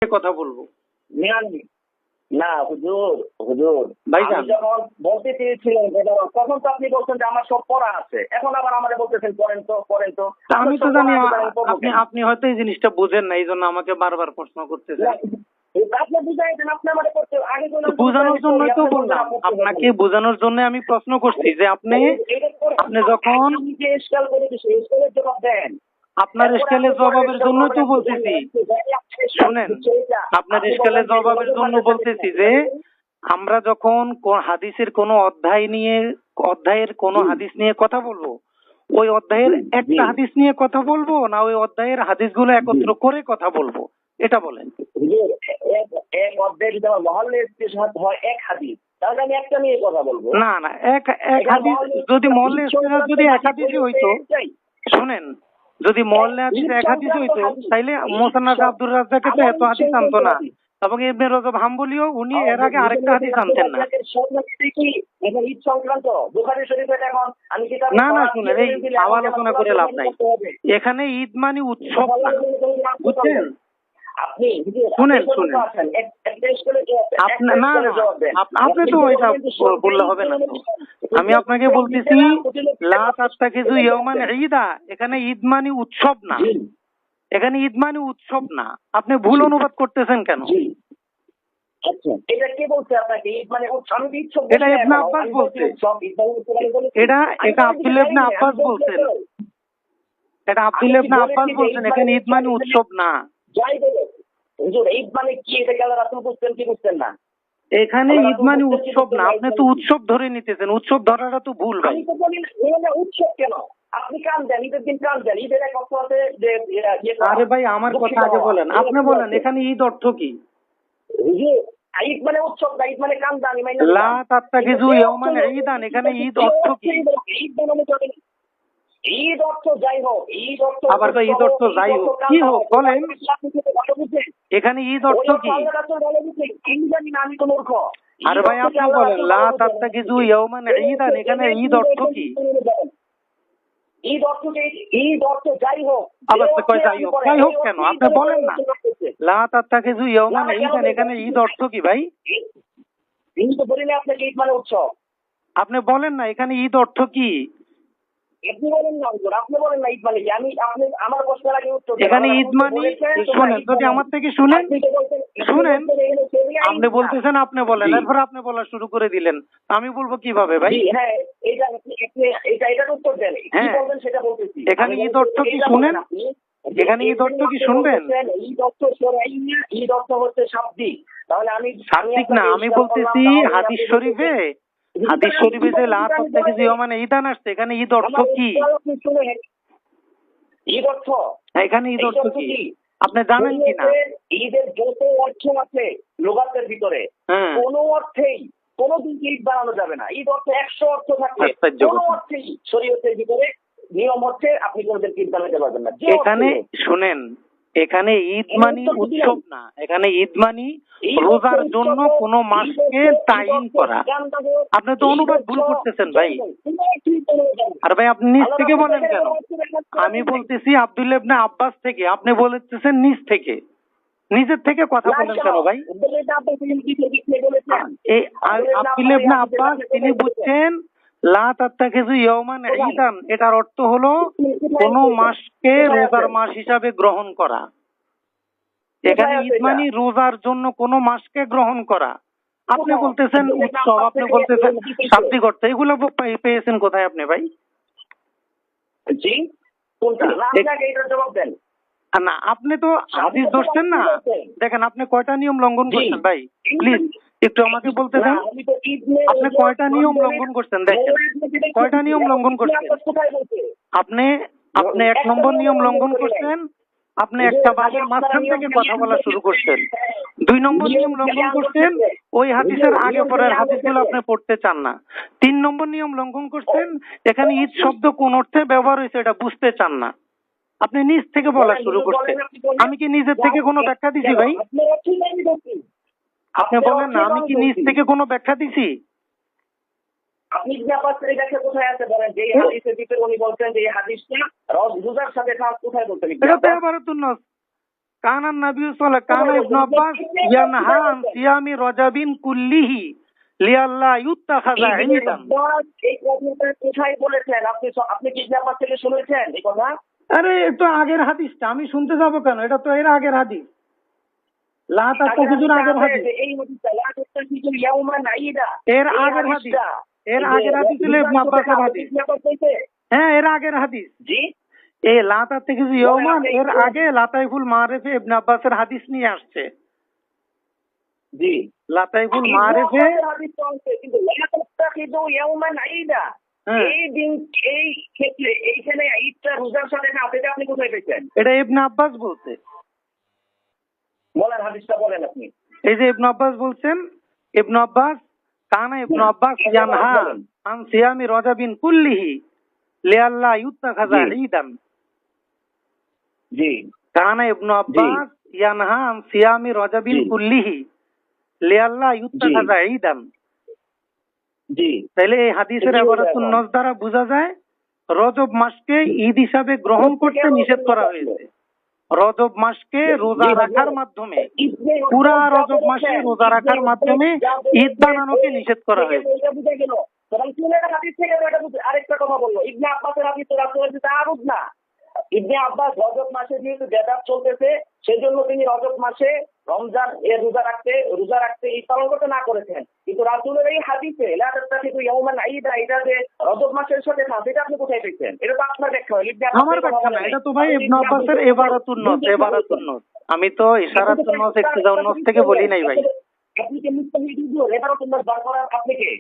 কথা বলবো না হুজুর হুজুর ভাইজান, আমি যখন বলতে চেয়েছিলাম তখন তো আপনি বলছেন যে আমার সব পড়া আছে, এখন আবার আমাদের বলতেছেন পড়েন তো। আমি তো জানি আপনি আপনি হয়তো এই জিনিসটা বুঝেন না, এই জন্য আমাকে বারবার প্রশ্ন করতেছেন। আপনি বুঝাই দেন, আপনি আমাদের করতে আগে বোঝানোর জন্যই তো বললাম, আপনাকে বোঝানোর জন্য আমি প্রশ্ন করছি যে আপনি যখন জবাব দেন। আপনার স্কেলে জবাবের জন্যই তো বলতেছি, শুনেন, আপনার স্কেলে জবাবের জন্য বলতেছি যে আমরা যখন হাদিসের কোনো অধ্যায়ের কোনো হাদিস নিয়ে কথা বলবো, ওই অধ্যায়ের একটা হাদিস নিয়ে কথা বলবো না ওই অধ্যায়ের হাদিসগুলো একত্র করে কথা বলবো, এটা বলেন। এক অধ্যায়ে যদি আমার মহল্লা ইস্তেশহাদ হয় এক হাদিস, তাহলে আমি একটা নিয়ে কথা বলবো। না না, এক হাদিস যদি মহল্লা ইস্তেশহাদ যদি এক হাদিসই হইতো, শুনেন, যদি মহল্লা হাদিস এক হাদিস হইতো তাইলে মুসান্নাদ আব্দুর রাজ্জাকে তো এত হাদিস আনতো না, এবং ইবনে রজব হাম্বলিও উনি এর আগে আরেকটা হাদিস আনতেন না। না না, শুনেন, এই আলোচনা করে লাভ নাই, এখানে ঈদ মানে উৎসব না, বুঝছেন? শুনেন না, আপনি তো ওইটা বললে হবে না তো। আমি আপনাকে বলতেছি লা তাত্তাখিযু ইয়াওমান ঈদা, এখানে ঈদ মানে উৎসব না, এখানে ঈদ মানে উৎসব না, আপনি ভুল অনুবাদ করতেছেন কেন? এটা কে বলছে আপনাকে ঈদ মানে উৎসব? এটা ইবনে আব্বাস বলছে, এটা আব্দুল্লাহ ইবনে আব্বাস বলছেন, এটা আব্দুল্লাহ ইবনে আব্বাস বলছেন, এখানে ঈদ মানে উৎসব না। যাই বলে হুজুর, ঈদ মানে কি এটা কি আল্লাহ রাসূল বুঝতেন কি বুঝতেন না? এখানে ঈদ মানে উৎসব না, আপনি তো উৎসব ধরে নিতেছেন, উৎসব ধরাটা তো ভুল ভাই। আমি তো বলি না উৎসব কেন, আপনি কান দেন, ঈদের দিন কান দেন, ঈদের এক অর্থ আছে যে আরে ভাই, আমার কথা আগে বলেন, আপনি বলেন এখানে ঈদ অর্থ কি? হুজুর ঈদ মানে উৎসব না, ঈদ মানে কান দান। লা তাত্তাখিযু ইয়াওমান ঈদান, এখানে ঈদ অর্থ কি? ঈদ বানানো যাবে না। ঈদ অর্থ যাই হোক, ঈদ অর্থ আবার তো ঈদ অর্থ যাই হোক, কি হোক বলেন, এখানে ঈদ অর্থ কি? আমি তো মূর্খ। আরে ভাই, আপনি বলেন লা তাত্তাখিযু ইয়াওমান ঈদান, এখানে ঈদ অর্থ কি? ঈদ অর্থ কি? ঈদ অর্থ যাই হোক। আবার তো কয় যাই হোক, যাই হোক কেন আপনি বলেন না, লা তাত্তাখিযু ইয়াওমান ঈদান, এখানে ঈদ অর্থ কি ভাই? আমি তো বলি না আপনাকে ঈদ মানে উৎসব। আপনি বলেন না এখানে ঈদ অর্থ কি? আপনি বলেন না হুজুর, আপনি বলেন না ঈদ মানে কি? আপনি আমার প্রশ্নের আগে উত্তর দেন। এখানে ঈদ মানে, শুনেন, যদি আমার থেকে শুনেন, আপনি বলতেছেন আপনি বলেন, এরপর আপনি বলা শুরু করে দিলেন, আমি বলবো কিভাবে ভাই? হ্যাঁ, এটার উত্তর দেন, কি বলবেন সেটা বলতেছি। এখানে ঈদ অর্থ কি শুনেন, এখানে ঈদ অর্থ কি শুনবেন? ঈদ অর্থ শরঈয়া, ঈদ অর্থ হচ্ছে শাব্দিক। তাহলে আমি শাব্দিক না, আমি বলতেছি হাদিস শরীফে যে লা তাত্তাখিযু ইয়াওমান ঈদান আসছে, এখানে ঈদ অর্থ কি? ঈদ অর্থ, এখানে ঈদ অর্থ কি আপনি জানেন কি না? ঈদের যত অর্থ আছে লুগাতের ভিতরে, কোন অর্থেই কোনদিন ঈদ বানানো যাবে না। ঈদ অর্থ 100 অর্থ থাকলে কোন অর্থেই শরীয়তের ভিতরে নিয়ম হচ্ছে আপনি কোনদিন ঈদ বানাতে পারবেন না। এখানে শুনেন, এখানে ঈদ মানে উৎসব না, এখানে ঈদ মানে রোজার জন্য কোন মাসকে তাইন করা। আপনি তো অনুবাদ ভুল করতেছেন ভাই। আর ভাই আপনি নিজ থেকে বলেন কেন? আমি বলতেছি আব্দুল্লাহ ইবনে আব্বাস থেকে, আপনি বলতেছেন নিজ থেকে, নিজের থেকে কথা বলেন কেন ভাই? এই আব্দুল্লাহ ইবনে আব্বাস তিনি বুঝছেন লা তাত্তাখিযু ইয়াওমান ঈদান, এটার অর্থ হলো কোন মাসকে রোজার মাস হিসাবে গ্রহণ করা। এখানে ঈদ মানে রোজার জন্য কোন মাসকে গ্রহণ করা। আপনি বলতেছেন উৎসব, আপনি বলতেছেন শাব্দিক অর্থ, এগুলো পেয়েছেন কোথায় আপনি ভাই? জি কোনটা? এইটার জবাব দেন না, আপনি তো হাদিস ধরছেন না। দেখেন আপনি কয়টা নিয়ম লঙ্ঘন করছেন ভাই, প্লিজ একটু আমাকে বলতে দেন, আপনি কয়টা নিয়ম লঙ্ঘন করছেন? দেখেন কয়টা নিয়ম লঙ্ঘন করছেন আপনি। 1 নম্বর নিয়ম লঙ্ঘন করছেন, আপনি একটা বাদের মাঝখান থেকে কথা বলা শুরু করছেন। 2 নম্বর নিয়ম লঙ্ঘন করছেন, ওই হাদিসের আগে পরের হাদিসগুলো আপনি পড়তে চান না। 3 নম্বর নিয়ম লঙ্ঘন করছেন, এখানে ঈদ শব্দ কোন অর্থে ব্যবহার হয়েছে এটা বুঝতে চান না, আপনি নিজ থেকে বলা শুরু করছেন। আমি কি নিজের থেকে কোনো ব্যাখ্যা দিছি ভাই? আপনি বলেন না, আমি কি নিজ থেকে কোনো ব্যাখ্যা দিছি? আপনি কোথায় আছে বলেন, যে হাদিসের ভিতরে উনি বলছেন যে এই হাদিসটা রোজার সাথে খাস, কোথায় বলতেন? এটা তো এবারে কানা নবী কানা ইবনে আব্বাস ইয়ানহা আন সিয়ামি রজাবিন কুল্লিহি লিআল্লা ইউত্তাখাযা ঈদান। এই কথাটা কোথায় বলেছেন আপনি? আপনি কি ইবনে আব্বাস থেকে শুনেছেন এই কথা? আরে এটা আগের হাদিসটা, আমি শুনতে যাব কেন? এটা তো এর আগের হাদিস, লা তাত্তাখিযুর আগের হাদিস, এই হাদিসটা লা তাত্তাখিযু ইয়াওমান ঈদা, এর আগের হাদিস, এর আগের হাদিস হলো ইবনে আব্বাসের হাদিস। হ্যাঁ, এর আগের হাদিস। জি, এই লা তাত্তাখিযু ইয়াওমান এর আগে লাতাইফুল মারিফে ইবনে আব্বাসের হাদিস নিয়ে আসছে। জি, লাতাইফুল মারিফে কিন্তু লা তাত্তাখিযু ইয়াওমান ঈদা, এই দিন এই ক্ষেত্রে এইখানে ঈদটা রোজার সাথে না, এটা আপনি কোথায় পেয়েছেন? এটা ইবনে আব্বাস বলছে। বলেন হাদিসটা বলেন আপনি। এই যে ইবনে আব্বাস বলছেন, ইবনে আব্বাস কানা ইবনে আব্বাস ইয়ানহা আন সিয়ামি রজাবিন কুল্লিহি লিআল্লা ইউত্তাখাযা ঈদান। জি, কানা ইবনে আব্বাস ইয়ানহা আন সিয়ামি রজাবিন কুল্লিহি লিআল্লা ইউত্তাখাযা ঈদান। জি, তাহলে এই হাদিসের ইবারাতুন নস দ্বারা বোঝা যায় রজব মাসকে ঈদ হিসাবে গ্রহণ করতে নিষেধ করা হয়েছে। রজব মাসকে রোজা রাখার মাধ্যমে, পুরা রজব মাসে রোজা রাখার মাধ্যমে ঈদ বানানোকে নিষেধ করা হয়েছে। আরেকটা কথা বললো, ইবনে আব্বাসের হাদিস তো রাসূলের সাথে আরুদ না। ইবনে আব্বাস রজব মাসে যেহেতু বেদাত চলতেছে, সেই জন্য তিনি রজব মাসে রমজান রোজা রাখতে ঈদ পালন করতে না করেছেন। কিন্তু রাসূলের এই হাদিসে লা তাত্তাখিযু ইয়াওমান ঈদা, এটা যে রজব মাসের সাথে না, সেটা আপনি কোথায় পেয়েছেন? এটা তো আপনার ব্যাখ্যা হয়। আমার ব্যাখ্যা না, এটা তো ভাই ইবনে আব্বাসের ইবারাতুন নস, ইবারাতুন নস। আমি তো ইশারাতুন নস ইক্তিদাউন নস থেকে বলি নাই ভাই। আপনি কি মুস্তাহিদ ইবারাতুন নস বার করার আপনি কে?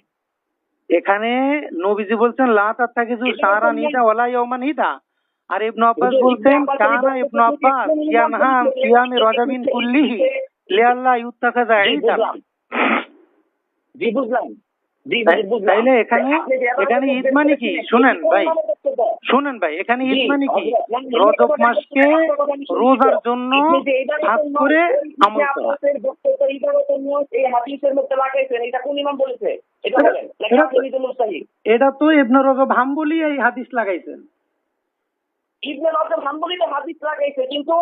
এখানে নবীজি বলছেন লা তাত্তাখিযু শাহরান ঈদা ওয়ালা ইয়াওমান ঈদা, আর ইবনে আব্বাস বলছেন কানা ইবনে আব্বাস ইয়ানহা আন সিয়ামি রজাবিন কুল্লিহি লিআল্লা ইউত্তাখাযা ঈদান। জি, বুঝলাম। তাইলে এখানে ঈদ মানে কি? শুনেন ভাই, এখানে ঈদ মানে কি? রজব মাসকে রোজার জন্য খাস করে আমল করা। এটা তো ইবনে রজব হাম্বলি এই হাদিস লাগাইছেন। ইবনে রজব হাম্বলি তো হাদিস লাগাইছে, কিন্তু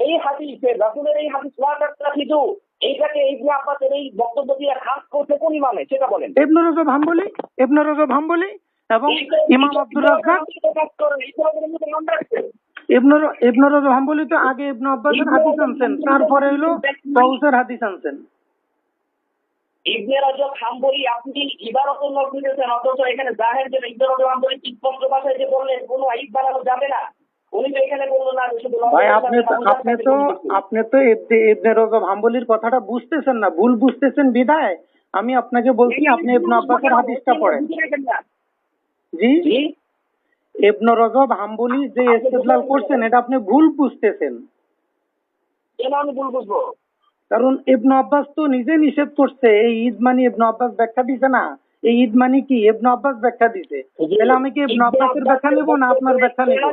এই হাদিসে রাসূলের এই হাদিস লা তাত্তাখিযু, এইটাকে ইবনে আব্বাসের এই বক্তব্য দিয়ে খাস করতে কোন ইমামে সেটা বলেন। ইবনে রজব হাম্বলি এবং ইমাম আব্দুর রাজ্জাক। ইবনে রজব হাম্বলি তো আগে ইবনে আব্বাসের হাদিস আনছেন, তারপরে হলো তাউসের হাদিস আনছেন। ইবনে রজব হাম্বলি আপনি ইবারাতুন নস নিতেছেন, অথচ এখানে জাহের যে ইবনে রজব হাম্বলি স্পষ্ট ভাষায় যে বললেন কোনো ঈদ বানানো যাবে না, উনি তো এখানে বললেন না। ভাই আপনি তো ইবনে রজব হাম্বলির কথাটা বুঝতেছেন না, ভুল বুঝতেছেন বিধায় আমি আপনাকে বলছি আপনি ইবনে আব্বাসের হাদিসটা পড়েন। জি, ইবনে রজব হাম্বলি যে ইস্তেদলাল করছেন এটা আপনি ভুল বুঝতেছেন। কেন আমি ভুল বুঝবো? কারণ ইবনে আব্বাস তো নিজে নিষেধ করছে এই ঈদ মানে, ইবনে আব্বাস ব্যাখ্যা দিছে না এই ঈদ মানে কি, ইবনে আব্বাস ব্যাখ্যা দিছে। তাহলে আমি কি ইবনে আব্বাসের ব্যাখ্যা নেব না আপনার ব্যাখ্যা নেব?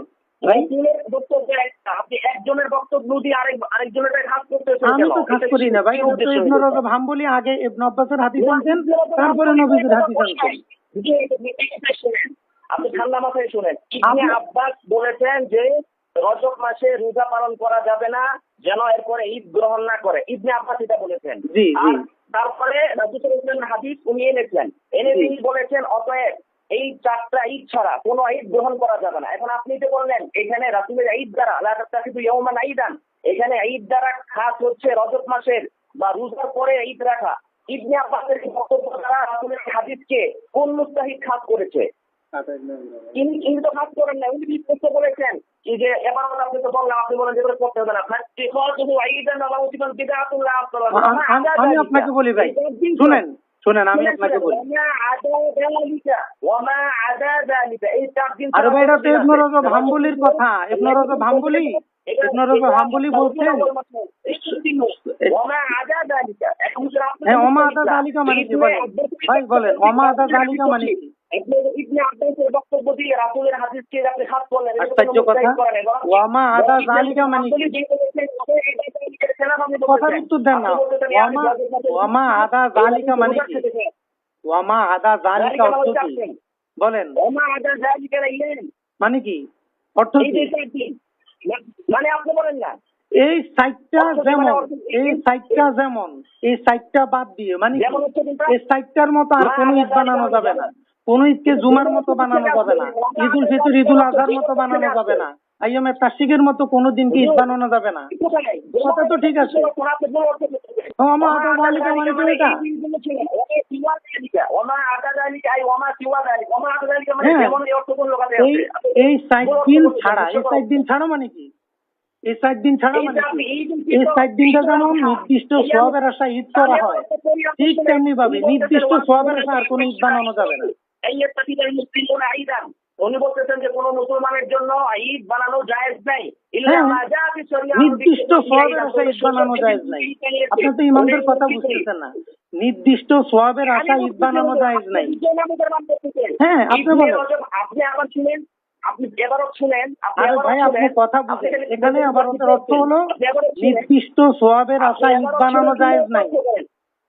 আপনি একজনের বক্তব্য দিয়ে আরেকজনের খাস করতেছেন। আমি তো খাস করি না ভাই, ইবনে রজব হাম্বলি আগে ইবনে আব্বাসের হাদিস আনছেন, তারপরে নবীজির হাদিস আনছেন। আপনি ঠান্ডা মাথায় শুনেন, ইবনে আব্বাস বলেছেন যে রজব মাসে রোজা পালন করা যাবে না, যেন এরপরে ঈদ গ্রহণ না করে। ইবনে আব্বাস এটা বলেছেন। তারপরে রাসূলের হাদিস উনি এনেছেন, তিনি বলেছেন অতএব এই 4টা ঈদ ছাড়া কোনো ঈদ গ্রহণ করা যাবে না। এখন আপনি যে বললেন এখানে রাসূলের ঈদ দ্বারা লা তাত্তাখিযু ইয়াওমান ঈদান, এখানে ঈদ দ্বারা খাস হচ্ছে রজব মাসের বা রোজার পরে ঈদ রাখা। ইবনে আব্বাসের বক্তব্য দ্বারা রাসূলের হাদিসকে কোন মুস্তাহিদ খাস করেছে? তিনি তো খাস করেন না, উনি স্পষ্ট বলেছেন যে এবার আপনি তো বললাম, আপনি বলেন যেগুলো করতে হবে না। আমি আপনাকে বলি ভাই, শুনেন আমি আপনাকে বলি, আরে ভাই এটা তো ইবনে রজব হাম্বলির কথা। ইবনে রজব হাম্বলি বলছেন হ্যাঁ ওমা আদা জালিকা মানে কি? ভাই বলেন ওমা আদা জালিকা মানে কি? ইবনে আব্বাসের বক্তব্য দিয়ে রাসূলের হাদিসকে আপনি খাস করলেন, আশ্চর্য কথা। ওমা আদা জালিকা মানে কি? কথার উত্তর দেন না। ওমা আদা জালিকা মানে কি? ওমা আদা জালিকা অর্থ কি বলেন? ওমা আদা জালিকা মানে কি অর্থ কি? মানে আপনি বলেন না এই সাইটটা যেমন এই সাইটটা বাদ দিয়ে মানে এই সাইটটার মতো আর কোনো ঈদ বানানো যাবে না, কোন ঈদকে জুমার মতো বানানো যাবে না, ঈদ উল ফিতর ঈদ উল আজহার মতো বানানো যাবে না, আইয়ামে তাশরিকের মতো কোনো দিনকে ঈদ বানানো যাবে না। কথা তো ঠিক আছে। ওমা আদা যালিকা মানে কি এটা? এই 60 দিন ছাড়া, এই 60 দিন ছাড়া মানে কি? এই 60 দিন ছাড়া মানে কি? এই 60 দিনটা যেমন নির্দিষ্ট সওয়াবের আশায় ঈদ করা হয়, ঠিক তেমনি ভাবে নির্দিষ্ট সওয়াবের আশায় আর কোনো ঈদ বানানো যাবে না। উনি বলতেছেন যে কোন মুসলমানের জন্য ঈদ বানানো জায়েজ নাই, নির্দিষ্ট সওয়াবের আশায় ঈদ বানানো জায়েজ নাই। আপনি তো ইমামদের কথা বুঝতেছেন না। নির্দিষ্ট সওয়াবের আশায় ঈদ বানানো জায়েজ নাই। হ্যাঁ, আপনি বলেন। আপনি আবার শুনেন, আপনি এবারও শুনেন। আরে ভাই, আপনি কথা বুঝেন। এখানে আবার অর্থ হলো নির্দিষ্ট সওয়াবের আশায় ঈদ বানানো জায়েজ নাই।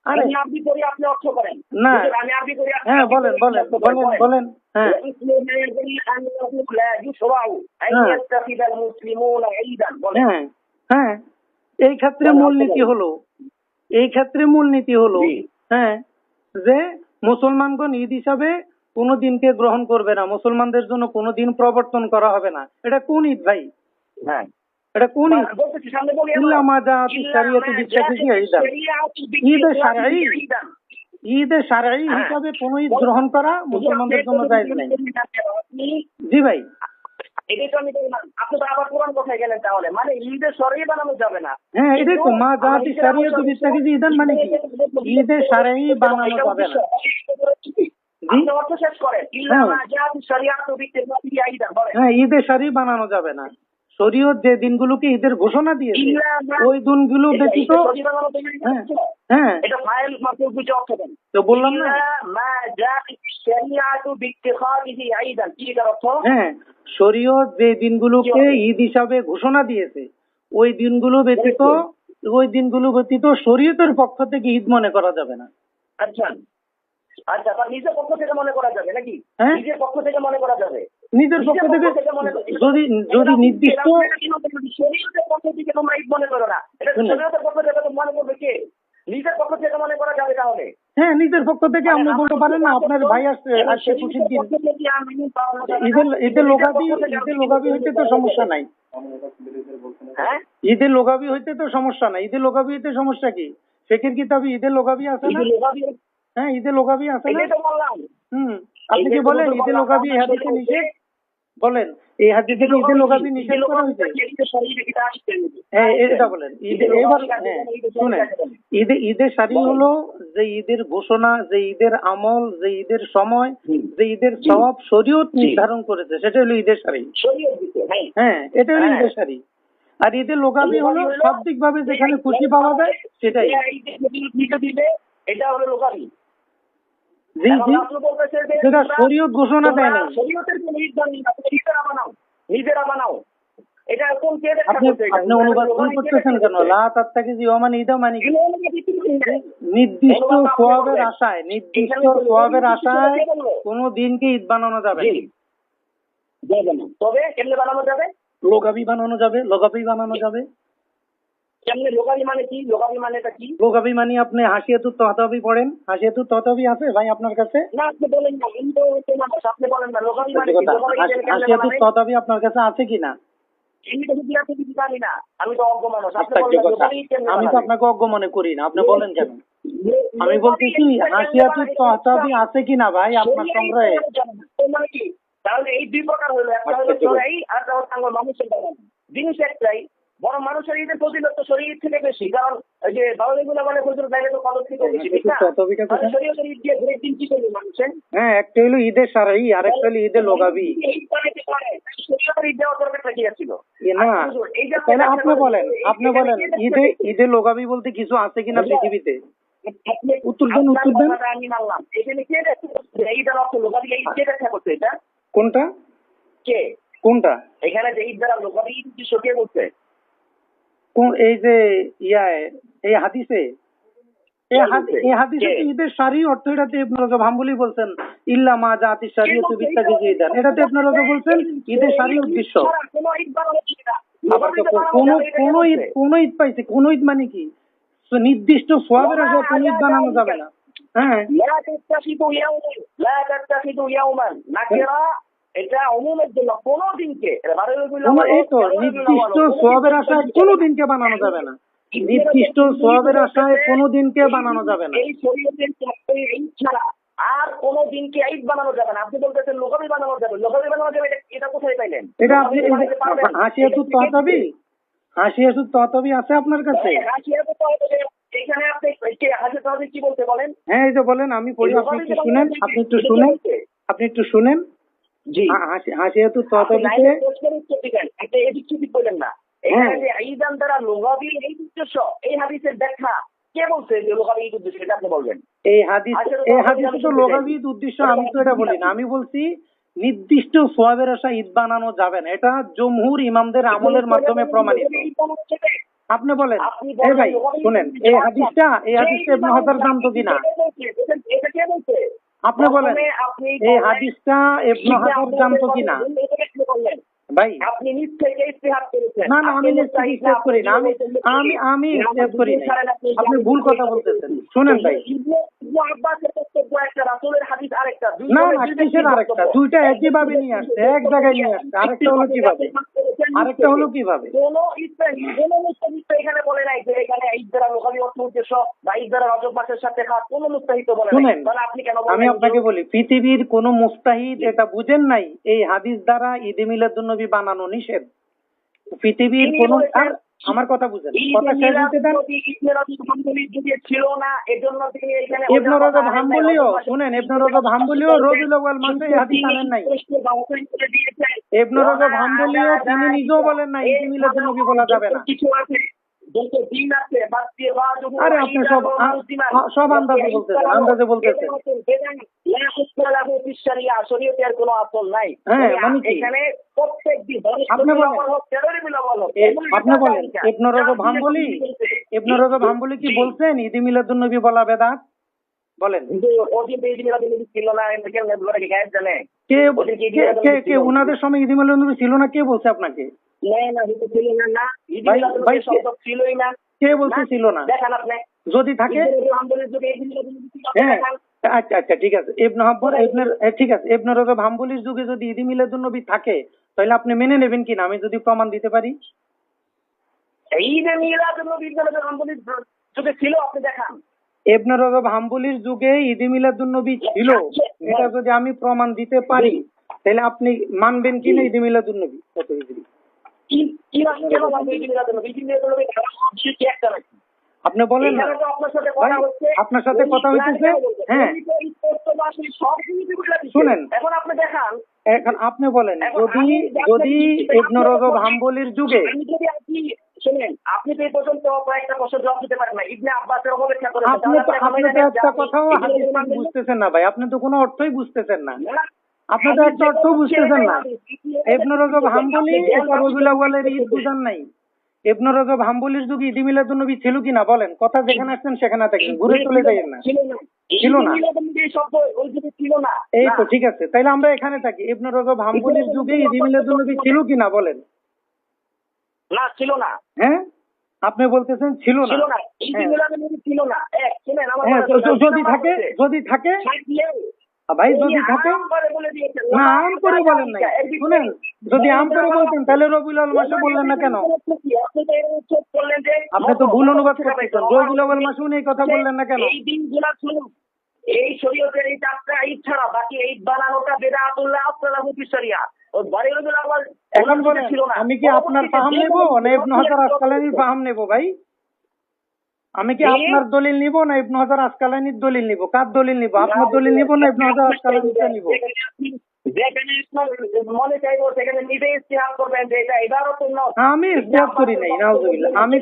আরে আমি আরবি করি, আপনি অর্থ করেন না। আমি আরবি করি। হ্যাঁ, বলেন। হ্যাঁ, হ্যাঁ, এই ক্ষেত্রে মূলনীতি হলো হ্যাঁ, যে মুসলমানগণ ঈদ হিসাবে কোনো দিনকে গ্রহণ করবে না, মুসলমানদের জন্য কোনো দিন প্রবর্তন করা হবে না। এটা কোন ঈদ ভাই? হ্যাঁ, এটা কোন ঈদ? ইল্লা মা জাআতি শরিয়াতু বিত্তাকিজি ঈদান। ঈদে শারঈ হিসাবে কোন ঈদ গ্রহণ করা মুসলমানদের জন্য জায়েজ নাই। জি ভাই, এটাই তো আমি বললাম। আপনি তো আবার পুরান কথায় গেলেন তাহলে, মানে ঈদে শরঈ বানানো যাবে না। হ্যাঁ, এটাই তো মা জাআতি শরিয়াতু বিত্তাকিজি ঈদান মানে কি? ঈদে শারঈ বানানো যাবে না। আপনি অর্থ শেষ করেন। ইল্লা মা জাআতি শরিয়াতু বিত্তাকিজি ঈদান বলেন। হ্যাঁ, ঈদে শারঈ বানানো যাবে না। শরীয়ত যে দিনগুলোকে ঈদের ঘোষণা দিয়েছে ওই দিনগুলো ব্যতীত। হ্যাঁ, এটা ফাইল মাফুল বুঝে অর্থ দেন। তো বললাম না, মা জাআতি শরিয়াতু বিত্তাকিজি ঈদান কি এর অর্থ? হ্যাঁ, শরীয়ত যে দিনগুলোকে ঈদ হিসাবে ঘোষণা দিয়েছে ওই দিনগুলো ব্যতীত শরীয়তের পক্ষ থেকে ঈদ মনে করা যাবে না। আচ্ছা, তার নিজের পক্ষ থেকে মনে করা যাবে নাকি? হ্যাঁ, নিজের পক্ষ থেকে মনে করা যাবে। নিজের পক্ষ থেকে যদি নির্দিষ্ট শরীয়তের পক্ষ থেকে তোমরা ঈদ মনে করো না, এটা শরীয়তের পক্ষ থেকে তো মনে করবে কে? নিজের পক্ষ থেকে মনে করা যাবে তাহলে? হ্যাঁ, নিজের পক্ষ থেকে আপনি বলতে পারেন না আপনার ভাই আসছে খুশির দিন, ঈদে লোগাবি হইতে তো সমস্যা নাই। হ্যাঁ, ঈদে লোগাবি হইতে তো সমস্যা নাই। ঈদে লোগাবি হইতে সমস্যা কি? ফিকহের কিতাবে ঈদে লোগাবি আছে না? হ্যাঁ, ঈদে লোগাবি আছে না? আপনি কি বলেন ঈদে লোগাবি এই হাদিসে নিষেধ? বলেন এই হাদিসে কি ঈদে লোগাবি নিষেধ করা হয়েছে? হ্যাঁ, এটা বলেন। এবার শুনেন, ঈদে শারঈ হলো যে ঈদের ঘোষণা, যে ঈদের আমল, যে ঈদের সময়, যে ঈদের সওয়াব শরীয়ত নির্ধারণ করেছে, সেটা হলো ঈদে শারঈ। হ্যাঁ, এটা হলো ঈদে শারঈ। আর ঈদে লোগাবি হলো শাব্দিক ভাবে যেখানে খুশি পাওয়া যায় সেটাই। এটা হলো লোগাবি। জি, যেটা শরীয়ত ঘোষণা দেয় না। নিজেরা বানাও। এটা কোন কে দেখা আপনি অনুবাদ ভুল করতেছেন কেন? লা তাত্তাকিজি ওয়া মান ঈদা মানে কি? নির্দিষ্ট সওয়াবের আশায় কোনো দিনকে ঈদ বানানো যাবে না। তবে কেমনে বানানো যাবে? লোগাবি বানানো যাবে। কেমনে লোগাবি মানে কি? লোগাবি মানেটা কি? লোগাবি মানে আপনি হাসিয়াতুত তহতাবি পড়েন। হাসিয়াতুত তহতাবি আছে ভাই আপনার কাছে? না, আপনি বলেন না। আপনি বলেন না লোগাবি মানে কি? হাসিয়াতুত তহতাবি আপনার কাছে আছে কিনা? আমি তো অজ্ঞ মানুষ। আমি তো আপনাকে অজ্ঞ মনে করি না, আপনি বলেন কেন? আমি বলতেছি হাসিয়াতুত তহতাবি আছে কিনা ভাই আপনার সংগ্রহে? তাহলে এই দুই প্রকার হলো, একটা হলো শরঈ আর একটা হলো মানুষের বানানো। জিনিস একটাই, বড় মানুষের ঈদের ফজিলত তো শরীর থেকে বেশি, কারণ এই যে বাউলিগুলো মানে হুজুর বাইরে তো কদর থেকে বেশি, ঠিক না? শরীয়তের ঈদ দিয়ে ঘুরে দিন কি করবে মানুষের? হ্যাঁ, একটা হলো ঈদে শারঈ আর একটা হলো ঈদে লোগাবি। শরীয়তের ঈদ দেওয়ার দরকার কি ছিল? না, তাহলে আপনি বলেন ঈদে লোগাবি বলতে কিছু আছে কিনা পৃথিবীতে? উত্তর দেন। আমি মানলাম। এখানে কে ঈদের অর্থ লোগাবি, এই কে ব্যাখ্যা করছে এটা? কোনটা? এখানে যে ঈদ দ্বারা লোগাবি কে বলছে? এই যে এই হাদিসে ঈদের শারঈ অর্থ এটাতে ইবনে রজব হাম্বলি বলছেন ইল্লা মা জাআতি শরিয়াতু বিত্তাকিজি ঈদান। এটাতে ইবনে রজব বলছেন ঈদের শারঈ উদ্দেশ্য। আবার তো কোন ঈদ পাইছে, কোন ঈদ মানে কি? তো নির্দিষ্ট সোয়াবের আশায় কোন ঈদ বানানো যাবে না। হ্যাঁ, এটা অমুমের জন্য কোন দিনকে এই তো নির্দিষ্ট সোয়াবের আশায় কোনো দিনকে বানানো যাবে না। নির্দিষ্ট সোয়াবের আশায় কোনো দিনকে বানানো যাবে না। এই শরীয়তের ঈদ ছাড়া আর কোন দিনকে ঈদ বানানো যাবে না। আপনি বলতেছেন লোকাবি বানানো যাবে, লোকাবি বানানো যাবে, এটা কোথায় পাইলেন? এটা আপনি হাসিয়াতুর তহতাবি আছে আপনার কাছে? এখানে আপনি কি বলতে বলেন? হ্যাঁ, এই যে বলেন, আমি পড়ি, আপনি একটু শুনেন। জি, হাসিয়াতুর তহতাবিতে একটা এদিক সেদিক বলেন না। এখানে যে ঈদান দ্বারা লোকাবি এই উদ্দেশ্য, এই হাদিসের ব্যাখ্যা কে বলছে যে লোকাবি ঈদ উদ্দেশ্য? এটা আপনি বলবেন। এই হাদিসে তো লোকাবি ঈদ উদ্দেশ্য, আমি তো এটা বলি না। আমি বলছি নির্দিষ্ট সোয়াবের আশা ঈদ বানানো যাবে না। এটা জমহুর ইমামদের আমলের মাধ্যমে প্রমাণিত। আপনি বলেন, এই ভাই শুনেন, এই হাদিসটা ইবনে হাজার জানতো কিনা? এটা কে বলছে? আপনি বলেন, এই হাদিসটা ইবনে হাজার জানতো কিনা? ভাই আপনি নিজ থেকে ইস্তেহাদ করেছেন। না, আমি ইস্তেহাদ করি না, আমি ইস্তেহাদ করি না। আপনি ভুল কথা বলতেছেন। শুনেন ভাই, আব্বাসের বক্তব্য একটা, রাসূলের হাদিস আরেকটা। না, কিসের আরেকটা? দুইটা একই ভাবে নিয়ে আসছে, এক জায়গায় নিয়ে আসছে। আরেকটা হলো কিভাবে? কোন মুস্তাহিদ এখানে বলে নাই যে এখানে ঈদ দ্বারা লোকাবি অর্থ উদ্দেশ্য বা ঈদ দ্বারা রজব মাসের সাথে খাস, কোন মুস্তাহিদ বলে নাই। শুনেন, তাহলে আপনি কেন বলেন? আমি আপনাকে বলি, পৃথিবীর কোন মুস্তাহিদ এটা বুঝেন নাই এই হাদিস দ্বারা ঈদে মিলাদুন্নবী বানানো নিষেধ। পৃথিবীর কোন, আমার কথা বুঝেন, কথা শেষ হতে দেন। ছিল না, এজন্য তিনি এখানে ইবনে রজব হাম্বলিও, শুনেন, ইবনে রজব হাম্বলিও রবিউল আউয়াল মাসে এই হাদিস আনেন নাই। ইবনে রজব হাম্বলিও তিনি নিজেও বলেন না ঈদে মিলাদুন্নবী বলা যাবে না। আরে আপনি সব আন্দাজে বলতেছেন। শরীয়তের কোনো আসল নাই। হ্যাঁ, মানে কি? এখানে প্রত্যেক দিন আপনি বলেন ইবনে রজব হাম্বলি কি বলছেন ঈদে মিলাদুন্নবী বলা বেদাত? বলেন। কে উনাদের সময় ঈদে মিলাদুন্নবী ছিল না? কে বলছে আপনাকে? কে বলছে ছিল না? যদি থাকে, হ্যাঁ, আচ্ছা ঠিক আছে, ইবনে রজব হাম্বলির যুগে যদি ঈদে মিলাদুন্নবী থাকে তাহলে আপনি মেনে নেবেন কিনা আমি যদি প্রমাণ দিতে পারি? ঈদে মিলাদুন্নবী যুগে ছিল, আপনি দেখান। ইবনে রজব হাম্বলির যুগে ঈদে মিলাদুন্নবী ছিল, এটা যদি আমি প্রমাণ দিতে পারি তাহলে আপনি মানবেন কিনা ঈদে মিলাদুন্নবী? কত হিজরি? আপনি বলেন না, আপনার সাথে কথা হইতেছে। হ্যাঁ, শুনেন, এখন আপনি দেখান। এখন আপনি বলেন, যদি ইবনে রজব হাম্বলির যুগে, শুনেন, আপনি তো এই পর্যন্ত কয়েকটা প্রশ্ন জবাব দিতে পারেন না। ইবনে আব্বাসের অপেক্ষা করেছেন। আপনি তো একটা কথাও হাদিস বুঝতেছেন না ভাই, আপনি তো কোনো অর্থই বুঝতেছেন না। আপনি তো একটা অর্থ বুঝতেছেন না। ইবনে রজব হাম্বলি এটা রবিউল আউয়ালের ঈদ বুঝান নাই। ইবনে রজব হাম্বলির যুগে ঈদে মিলাদুন্নবী ছিল কিনা বলেন? কথা যেখানে আসছেন সেখানে থাকেন, ঘুরে চলে যাইয়েন না। ছিল না, এই তো ঠিক আছে, তাইলে আমরা এখানে থাকি। ইবনে রজব হাম্বলির যুগে ঈদে মিলাদুন্নবী ছিল কিনা বলেন? না, ছিল না। হ্যাঁ, আপনি বলতেছেন ছিল না। যদি থাকে ভাই, যদি থাকে, না আম করে বলেন নাই। শুনেন, যদি আম করে বলতেন তাহলে রবিউল আউয়াল মাসে বললেন না কেন? আপনি তো ভুল অনুবাদ করতেছেন। রবিউল আউয়াল মাসে উনি এই কথা বললেন না কেন? এই শরীয়তের এই চারটা ঈদ ছাড়া বাকি ঈদ বানানোটা বিদআতুল্লাহ আসলাহু ফিশ শরিয়া। এখন বলেন, আমি কি আপনার ফাহাম নেব না ইবনে হাজার আসকালানির ফাহাম নেব? ভাই, আমি কি আপনার দলিল নিব না ইবনে হাজার আসকালানির দলিল নিব? কার দলিল নিব? আপনার দলিল নিব না ইবনে হাজার আসকালানিরটা নিব? আমি ইস্তেহাদ করি নাই, নাউজুবিল্লাহ। আমি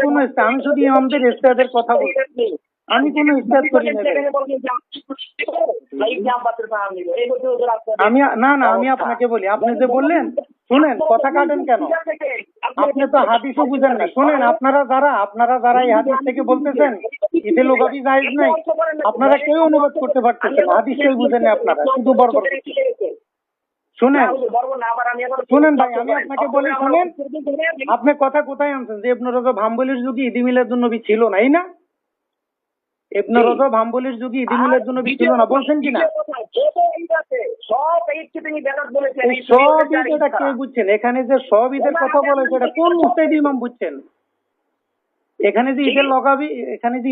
শুধু ইমামদের ইস্তেহাদের কথা বলছি, আমি কোনো ইস্তেহাদ করি নাই। আমি আপনাকে বলি, আপনি যে বললেন, শুনেন, কথা কাটেন কেন? আপনি তো হাদিসও বুঝেন না। শুনেন, আপনারা যারা এই হাদিস থেকে বলতেছেন ঈদে লোকাবি জায়েজ নাই, আপনারা কেউ অনুবাদ করতে পারতেছেন, হাদিসটাই বুঝেন না আপনারা, শুধু বরবর। শুনেন বলবো না, আবার আমি আবার শুনেন ভাই, আমি আপনাকে বলি শুনেন, আপনি কথা কোথায় আনছেন যে ইবনে রজব হাম্বলির যুগে ঈদ মিলাদুন নবী ছিল না, এই না? ইবনে রজব হাম্বলির যুগে ঈদ মিলাদুন নবী ছিল না বলছেন কিনা? সব ঈদ তিনি বেদাত বলেছেন। এই সব ঈদ এটা কে বুঝছেন? এখানে যে সব ঈদের কথা বলেছে এটা কোন মুস্তাহিদ ইমাম বুঝছেন? এখানে যে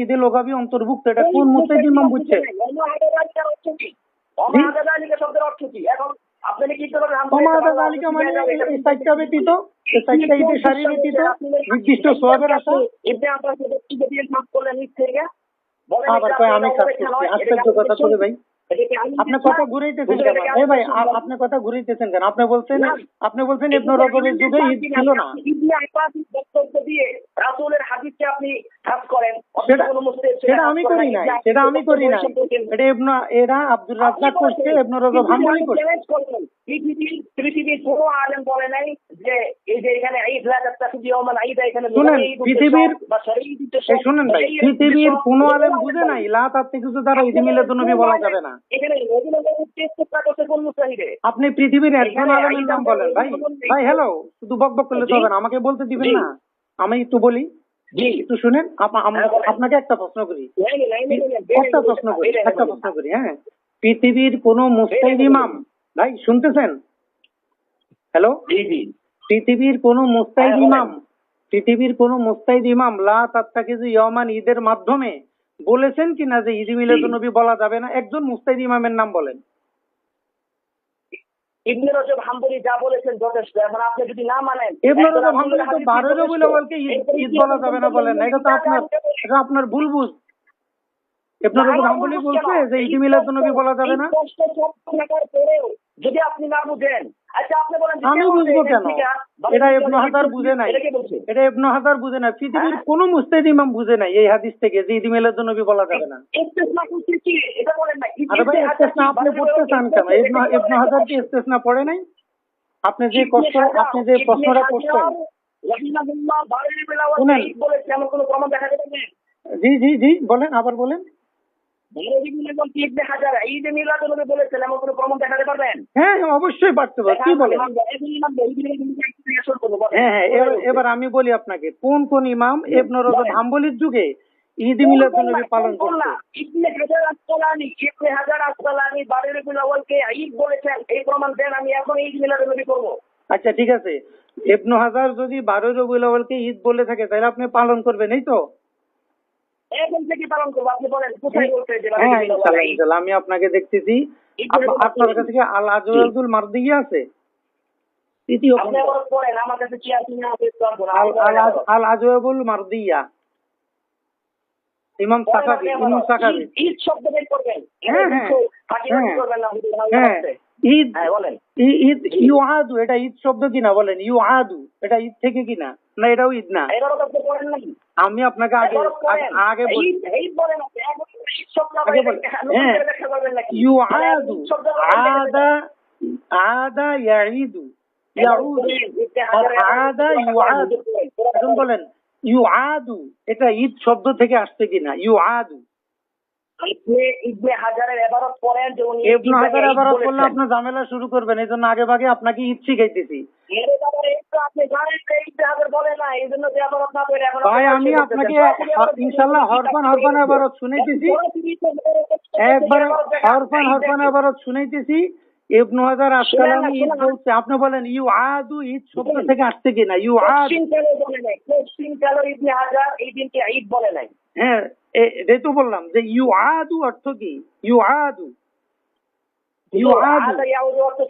ঈদের লগাবি অন্তর্ভুক্ত, এটা কোন মুস্তাহিদ ইমাম বুঝছেন? শব্দের অর্থ কি? এখন আপনি কি করবেন? সমাদাত আলিকা মানে এই সাইটটা ব্যতীত, এই সাইটটা ঈদের শাড়ি ব্যতীত নির্দিষ্ট সওয়াবের আশা। ইবনে আব্বাস দিয়ে মাফ করলেন ঈদ থেকে। আবার কয় আমি কাজ করছি, আশ্চর্য কথা করে ভাই। আপনি কথা ঘুরাইতেছেন কেন? এই ভাই আপনি কথা ঘুরাইতেছেন কেন? আপনি বলছেন ইবনে রজবের যুগে ঈদ ছিল না। ইবনে আব্বাস বক্তব্য দিয়ে রাসূলের হাদিসকে আপনি খাস করেন। সেটা আমি করি নাই, এটা আব্দুর রাজ্জাক করছে, ইবনে রজব হাম্বলি করছে। পৃথিবীর কোনো আলেম বলে নাই যে এই যে এখানে ঈদ লাগাত তাসবিহ ইয়াউমান ঈদ, এখানে শুনেন শুনেন ভাই, পৃথিবীর কোনো আলেম বুঝে নাই লা তাতে কিছু দ্বারা ঈদ মিলাদুন নবী বলা যাবে না। আপনি পৃথিবীর একজন আলেমের নাম বলেন ভাই। ভাই হ্যালো, শুধু বকবক করলে তো হবে না, আমাকে বলতে দিবেন না। আমি একটু বলি, একটু শুনেন। আপনাকে একটা প্রশ্ন করি, হ্যাঁ। পৃথিবীর কোন মুস্তাহিদ ইমাম, ভাই শুনতেছেন? হ্যালো, পৃথিবীর কোন মুস্তাহিদ ইমাম লা তাত্তাকিযু ইয়াওমান ঈদের মাধ্যমে বলেছেন কিনা যে ঈদ মিলাদুন নবী বলা যাবে না? একজন মুস্তাহিদ ইমামের নাম বলেন। ইবনে রজব হাম্বলি যা বলেছেন যথেষ্ট। এখন আপনি যদি না মানেন, ইবনে রজব হাম্বলি তো 12 রবিউল আউয়ালকে ঈদ বলা যাবে না বলেন না, এটা তো আপনার ভুল বুঝ। ইবনে রজব হাম্বলি বলছে যে ঈদ মিলাদুন নবী বলা যাবে না। যদি আপনি না বুঝেন, আচ্ছা আপনি বলেন আমি বুঝবো কেন? এটা ইবনে হাজার বুঝে নাই, পৃথিবীর কোন মুস্তাহিদ ইমাম বুঝে নাই এই হাদিস থেকে যে ঈদ মিলাদুন নবী বলা যাবে না। আরে ভাই ইস্তেসনা আপনি পড়তে চান কেন? ইবনে হাজার কি ইস্তেসনা পড়ে নাই? আপনি যে প্রশ্নটা করছেন, শুনেন। জি বলেন, আবার বলেন। হ্যাঁ অবশ্যই পারতে পারবে, কি বলেন? হ্যাঁ এবার আমি বলি আপনাকে, কোন কোন ইমাম ইবনে রজব হাম্বলির যুগে ঈদ মিলাদুন নবী পালন করছে? ইবনে হাজার আসকালানী 12 রবিউল আউয়ালকে ঈদ বলেছেন, এই প্রমাণ দেন, আমি এখন ঈদ মিলাদুন নবী করব। আচ্ছা ঠিক আছে, ইবনে হাজার যদি 12 রবিউল আউয়ালকে ঈদ বলে থাকে তাহলে আপনি পালন করবেন, এই তো? এখন থেকে পালন করব। আপনি বলেন কোথায় বলতে যে ইনশাআল্লাহ আমি আপনাকে দেখতেছি। আপনার কাছে কি আল আজওয়াদুল মারদিয়া আছে? তৃতীয় আপনি আবার পড়েন, আমার কাছে কি আছে না আছে তো আল আজওয়াদুল মারদিয়া, ইমাম সাকাবি। ঈদ শব্দ বের করবেন। ঈদ ইউআদু, এটা ঈদ শব্দ কিনা বলেন? ইউআদু এটা ঈদ থেকে কিনা? না এটাও ঈদ না। আমি আপনাকে আগে বলি, ইউআদু আদা ইয়াঈদু, আদা ইউআদু। এখন বলেন ইউআদু এটা ঈদ শব্দ থেকে আসছে কিনা? ইউআদু ইবনে হাজারের ইবারত পড়েন যে উনি ইবনে হাজার ইবারত করলে আপনি ঝামেলা শুরু করবেন, এইজন্য আগে ভাগে আপনাকে ঈদ শিখাইতেছি। ভাই আমি আপনাকে ইনশাআল্লাহ হরফান ইবারত শুনাইতেছি, একবার হরফান ইবারত শুনাইতেছি। ইবনে হাজার আসকালানী ঈদ বলছে, আপনি বলেন ইউআদু ঈদ শব্দ থেকে আসছে কিনা? ইউআদু ইবনে হাজার এই দিনকে ঈদ বলে নাই। হ্যাঁ এটাই তো বললাম যে ইউআদু অর্থ কি? ইউআদু অর্থ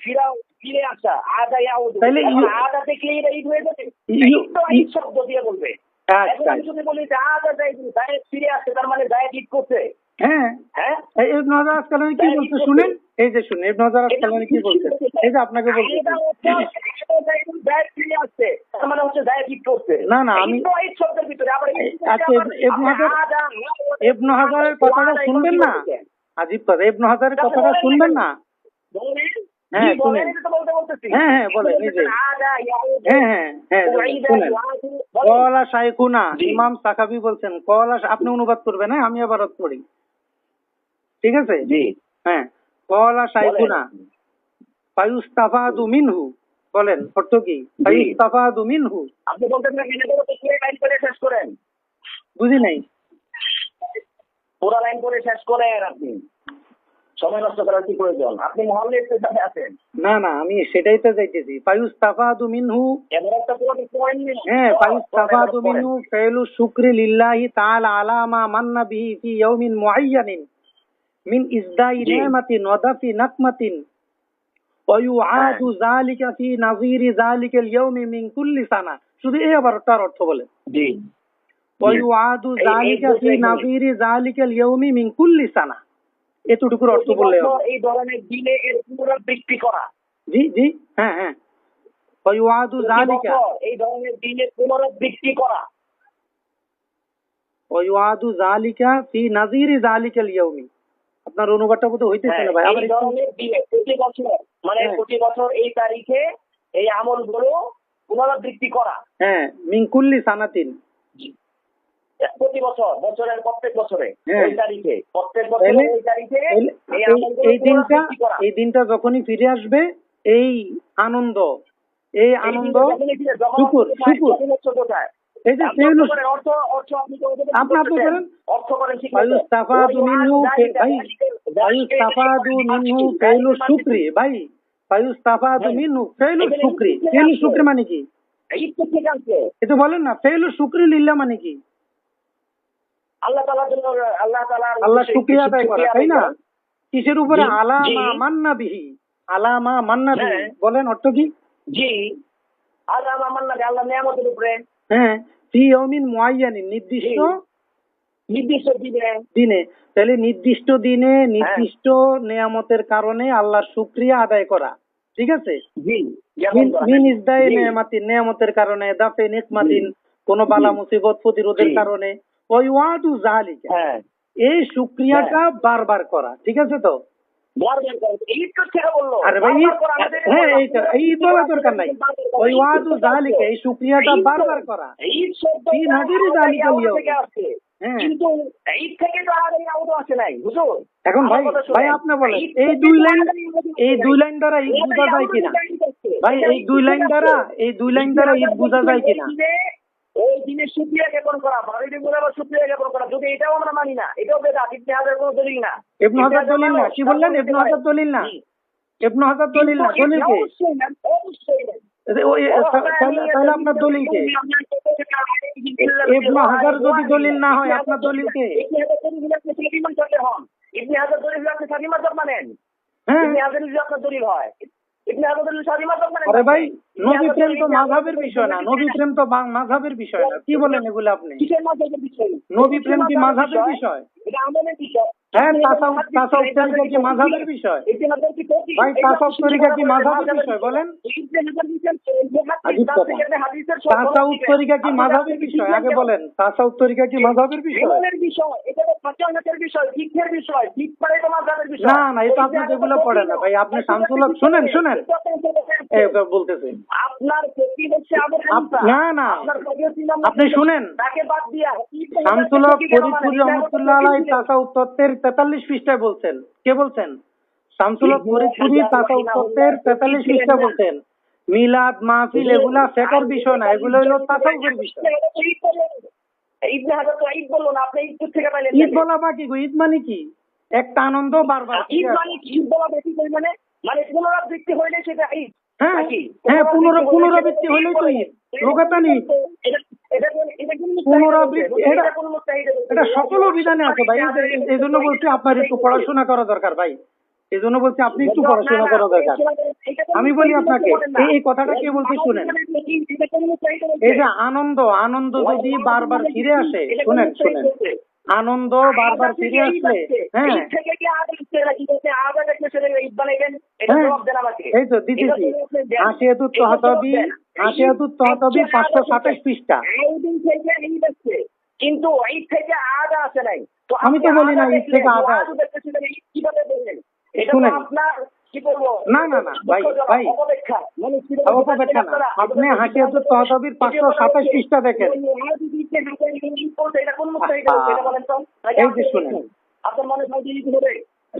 ফিরে আসা। আদা ইয়াউদু, তাহলে আদা থেকে ঈদ হয়ে যাবে, ঈদ শব্দ দিয়ে বলবে। এখন আমি যদি বলি যে আদা জায়েদ ফিরে আসছে, তার মানে জায়েদ ঈদ করছে। হ্যাঁ ইবনে হাজার আসকালানী কি বলছে শুনেন, এই যে শুনেন ইবনে হাজার আসকালানী কি বলছে, এই যে আপনাকে বলছি। না আমি আচ্ছা ইবনে হাজারের কথাটা শুনবেন না? আজিব কথা, ইবনে হাজারের কথাটা শুনবেন না? হ্যাঁ শুনেন, হ্যাঁ বলেন নিজে। হ্যাঁ শুনেন, কওলা শাইখুনা, ইমাম সাকাবি বলছেন, কওলা, আপনি অনুবাদ করবেন, হ্যাঁ আমি ইবারত পড়ি, ঠিক আছে? হ্যাঁ কওলা শাইখুনা ফায়ুস্তাফাদু মিনহু, বলেন অর্থ কি? ফায়ুস্তাফাদু মিনহু, আপনি বলতেন না পুরো লাইন করে শেষ করেন। বুঝি নাই। পুরো লাইন করে শেষ করেন, আপনি সময় নষ্ট করার কি প্রয়োজন? আপনি মহল্লে স্টেশনে আছেন। না না, আমি সেটাই তো চাইতেছি। ফায়ুস্তাফাদু মিনহু, এবার একটা পুরো পয়েন্ট নিন। হ্যাঁ, ফায়ুস্তাফাদু মিনহু ফাইলু শুকরি লিল্লাহি তাআলা আলা মা মান্না বিহি ফি ইয়াউমিন মুআয়্যানিন মিন ইসদাই নি'মাতিন ওয়া দাফি নাকমাতিন ওয়া ইউআদু যালিকা ফি নাযিরি যালিকাল ইয়াউমি মিন কুল্লি সানা। শুধু এই আবারটার অর্থ বলেন। জি। ওয়া ইউআদু যালিকা ফি নাযিরি যালিকাল ইয়াউমি মিন কুল্লি সানা, এতটুকুর অর্থ বললে এই ধরনের দিনে এর পুনরাবৃত্তি করা। জি জি, হ্যাঁ হ্যাঁ, ওয়া ইউআদু যালিকা, এই ধরনের দিনের পুনরাবৃত্তি করা। ওয়া ইউআদু যালিকা ফি নাযিরি যালিকাল ইয়াউমি। আপনার অনুবাদটা কত হইতেছে না ভাই? আবার এই ধরনের দিনে প্রতি বছর, মানে প্রতি বছর এই তারিখে এই আমলগুলো পুনরাবৃত্তি করা। হ্যাঁ, মিন কুল্লি সানাতিন, প্রতি বছর, বছরের প্রত্যেক বছরে ওই তারিখে, প্রত্যেক বছরে ওই তারিখে এই দিনটা যখনই ফিরে আসবে, এই আনন্দ, এই আনন্দ শুকুর শুকুর, এই যে আপনি করেন অর্থ করেন ফায়ুস্তাফাদু মিনহু, ভাই ফায়ুস্তাফাদু মিনহু ফাইলু শুকরি, ভাই ফায়ুস্তাফাদু মিনহু ফাইলু শুকরি, ফাইলু শুকরি মানে কি? এটা বলেন না, ফাইলু শুকরি লিল্লাহ মানে কি? আল্লাহ তাআলার জন্য, আল্লাহ শুকরিয়া আদায় করা, তাই না? কিসের উপরে? আলা মা মান্না বিহি, আলা মা মান্না বিহি, বলেন অর্থ কি? জি, আলা মা মান্না বিহি, আল্লাহ নিয়ামতের উপরে। হ্যাঁ, ফি ইয়াউমিন মুআয়্যানিন, নির্দিষ্ট দিনে। তাহলে নির্দিষ্ট দিনে নির্দিষ্ট নিয়ামতের কারণে আল্লাহর শুকরিয়া আদায় করা, ঠিক আছে? জি, মিন ইসদাই নিয়ামাতিন, নিয়ামতের কারণে, দাফে নিকমাতিন, কোন বালা মুসিবত প্রতিরোধের কারণে, ওয়া ইউআদু যালিকা, এই শুকরিয়াটা বারবার করা, ঠিক আছে তো? আরে ভাই, হ্যাঁ, এই বলা দরকার নাই। ওই ওয়াদু যালিকা, এই শুকরিয়াটা বারবার করা, ফি নাযিরি যালিকাল ইয়াউম। কিন্তু ঈদ থেকে তো আর এই আওয়াজ আসে নাই, বুঝো? এখন ভাই আপনি বলেন, এই দুই লাইন দ্বারা ঈদ বোঝা যায় কিনা? ভাই এই দুই লাইন দ্বারা ঈদ বোঝা যায় কিনা? ওই দিনে শুকরিয়া জ্ঞাপন করা, বাড়িতে বরাবর শুকরিয়া জ্ঞাপন করা, যদি এটাও আমরা মানি না, এটাও বেদাত। ইবনে হাজার কোনো দলিল না। ইবনে হাজার দলিল না? কি বললেন? ইবনে হাজার দলিল না? ইবনে হাজার দলিল না? দলিল কে? তাহলে আপনার দলিল কে? ইবনে হাজার যদি দলিল না হয়, আপনার দলিল কে? ইবনে হাজার দলিল আপনি সাদি মাযহাব মানেন? হ্যাঁ, ইবনে হাজার যদি আপনার দলিল হয়, ইবনে হাজার দলিল সাদি মাযহাব মানেন? আরে ভাই, নবী প্রেম তো মাযহাবের বিষয় না, নবী প্রেম তো মাযহাবের বিষয় না। কি বলেন এগুলো আপনি? কিসের মাযহাবের বিষয়? নবী প্রেম কি মাযহাবের বিষয়? এটা আমলের বিষয়। হ্যাঁ, তাসাউফ তরিকা কি মাযহাবের বিষয়? ভাই, তাসাউফ তরিকা কি মাযহাবের বিষয়? বলেন। তাসাউফ তরিকা কি মাযহাবের বিষয়? আগে বলেন, তাসাউফ তরিকা কি মাযহাবের বিষয়? এটা তো ফাকিহের বিষয়, ফিকহের বিষয়, ফিক পড়ে তো মাযহাবের বিষয়। না না, এটা আপনি যেগুলো পড়েন না ভাই। আপনি শামসুল হক, শুনেন এই বলতেছে, আপনার ফকিহ হচ্ছে আবু হানিফা। না না, আপনি শুনেন, তাকে বাদ দিয়া শামসুল হক ফরিদপুর রহমাতুল্লাহ আলাইহি তাসাউফ তত্ত্বের 43 পৃষ্ঠায় বলছেন। কে বলছেন? শামসুল হক ফরিদপুরি তাসাউফ তত্ত্বের 43 পৃষ্ঠায় বলছেন, মিলাদ মাহফিল এগুলা ফিকহের বিষয় না, এগুলো হলো তাসাউফের বিষয়। ইবনে হাজার তো ঈদ বললো না, আপনি ঈদ থেকে পাইলেন? ঈদ বলা বাকি গো, ঈদ মানে কি? একটা আনন্দ বারবার। ঈদ মানে কি? ঈদ বলা বেশি পরিমাণে, মানে পুনরাবৃত্তি হইলে সেটা ঈদ। হ্যাঁ হ্যাঁ, পুনরাবৃত্তি হইলেই তো ঈদ, লোকাতানি পুনরাবৃত্তি। এটা সকল অভিধানে আছে ভাই। এই জন্য বলছি আপনার একটু পড়াশোনা করা দরকার ভাই। এই জন্য বলছি আপনি একটু পড়াশোনা করা দরকার। আমি বলি আপনাকে, এই কথাটা কে বলতে শুনেন। এই যে আনন্দ যদি বারবার ফিরে আসে, শুনেন, আনন্দ বারবার ফিরে আসলে, হ্যাঁ এই তো দিতেছি, আশিয়াতুত তহতাবি 527 পৃষ্ঠা। কিন্তু ঈদ থেকে আদা আসে নাই। তো আমি তো বলি না ঈদ থেকে আদা আসে। কিভাবে বললেন? শুনেন, আপনার কি বলবো? না ভাই অপব্যাখ্যা না। আপনি হাসিয়াতুত তহতাবির 527 পৃষ্ঠা দেখেন। এই যে শুনেন, আপনার মনে হয় ঈদ হবে,